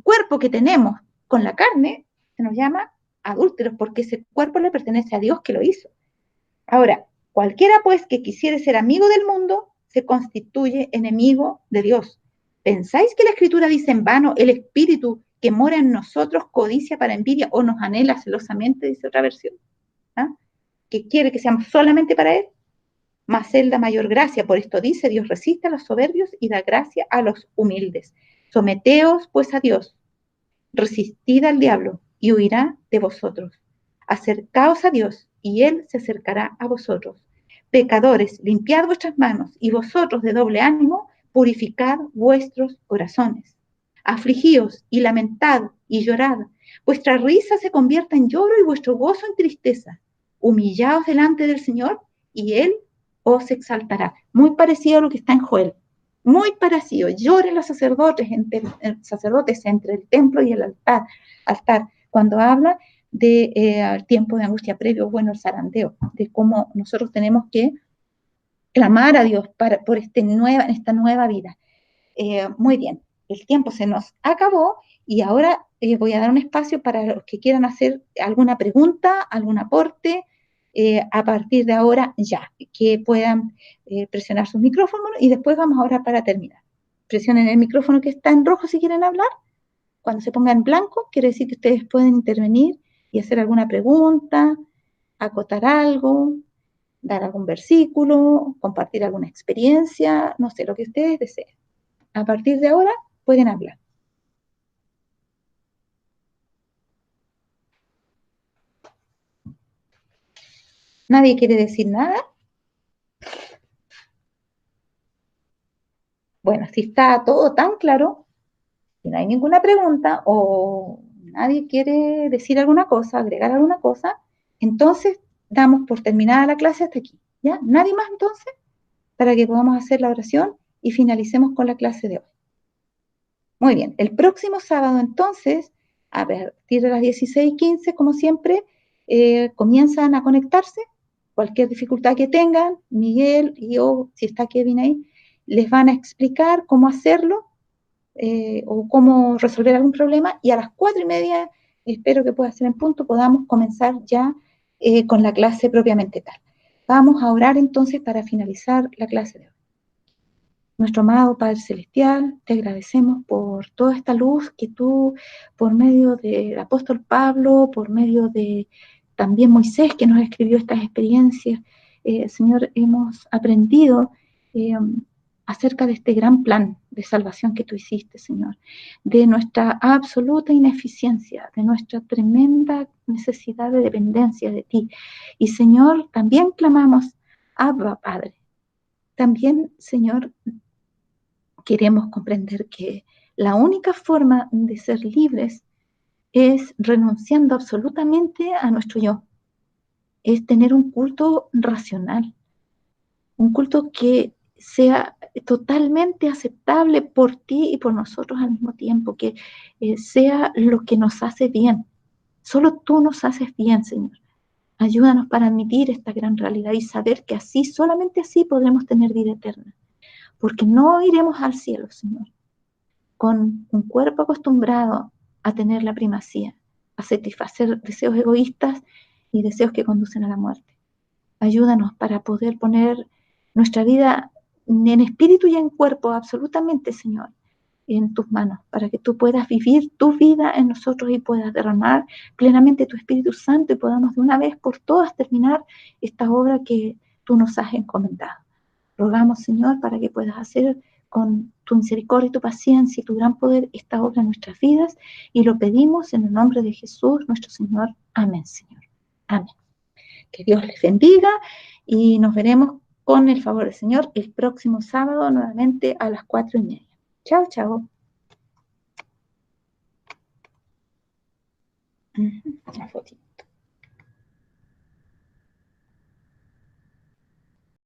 cuerpo que tenemos con la carne, se nos llama adúlteros porque ese cuerpo le pertenece a Dios que lo hizo. Ahora, cualquiera pues que quisiere ser amigo del mundo, se constituye enemigo de Dios. ¿Pensáis que la Escritura dice en vano, el Espíritu que mora en nosotros codicia para envidia o nos anhela celosamente, dice otra versión? ¿Ah? Que quiere que seamos solamente para Él, mas Él da mayor gracia. Por esto dice, Dios resiste a los soberbios y da gracia a los humildes. Someteos pues a Dios, resistid al diablo y huirá de vosotros. Acercaos a Dios y Él se acercará a vosotros. Pecadores, limpiad vuestras manos y vosotros de doble ánimo, purificad vuestros corazones. Afligíos y lamentad y llorad. Vuestra risa se convierta en lloro y vuestro gozo en tristeza. Humillaos delante del Señor y Él os exaltará. Muy parecido a lo que está en Joel. Muy parecido. Lloren los sacerdotes entre el templo y el altar cuando habla de tiempo de angustia previo, bueno, el zarandeo, de cómo nosotros tenemos que clamar a Dios por esta nueva vida. Muy bien, el tiempo se nos acabó y ahora voy a dar un espacio para los que quieran hacer alguna pregunta, algún aporte, a partir de ahora ya, que puedan presionar sus micrófonos y después vamos ahora para terminar. Presionen el micrófono que está en rojo si quieren hablar. Cuando se ponga en blanco, quiere decir que ustedes pueden intervenir y hacer alguna pregunta, acotar algo, dar algún versículo, compartir alguna experiencia, no sé, lo que ustedes deseen. A partir de ahora pueden hablar. ¿Nadie quiere decir nada? Bueno, si está todo tan claro, si no hay ninguna pregunta o nadie quiere decir alguna cosa, agregar alguna cosa, entonces damos por terminada la clase hasta aquí. ¿Ya? ¿Nadie más entonces? Para que podamos hacer la oración y finalicemos con la clase de hoy. Muy bien, el próximo sábado entonces, a partir de las 16:15, como siempre, comienzan a conectarse. Cualquier dificultad que tengan, Miguel y yo, si está Kevin ahí, les van a explicar cómo hacerlo o cómo resolver algún problema y a las 4:30, espero que pueda ser en punto, podamos comenzar ya con la clase propiamente tal. Vamos a orar entonces para finalizar la clase de hoy. Nuestro amado Padre Celestial, te agradecemos por toda esta luz que tú, por medio del apóstol Pablo, por medio de también Moisés, que nos escribió estas experiencias, Señor, hemos aprendido acerca de este gran plan de salvación que tú hiciste, Señor, de nuestra absoluta ineficiencia, de nuestra tremenda necesidad de dependencia de ti. Y, Señor, también clamamos, Abba, Padre. También, Señor, queremos comprender que la única forma de ser libres es renunciando absolutamente a nuestro yo, es tener un culto racional, un culto que sea totalmente aceptable por ti y por nosotros al mismo tiempo, que sea lo que nos hace bien. Solo tú nos haces bien, Señor. Ayúdanos para admitir esta gran realidad y saber que así, solamente así podremos tener vida eterna, porque no iremos al cielo, Señor, con un cuerpo acostumbrado a tener la primacía, a satisfacer deseos egoístas y deseos que conducen a la muerte. Ayúdanos para poder poner nuestra vida en espíritu y en cuerpo, absolutamente, Señor, en tus manos, para que tú puedas vivir tu vida en nosotros y puedas derramar plenamente tu Espíritu Santo y podamos de una vez por todas terminar esta obra que tú nos has encomendado. Rogamos, Señor, para que puedas hacer con tu misericordia y tu paciencia y tu gran poder esta obra en nuestras vidas, y lo pedimos en el nombre de Jesús, nuestro Señor. Amén, Señor. Amén. Que Dios les bendiga y nos veremos con el favor del Señor el próximo sábado nuevamente a las 4:30. Chao, chao. Una fotito.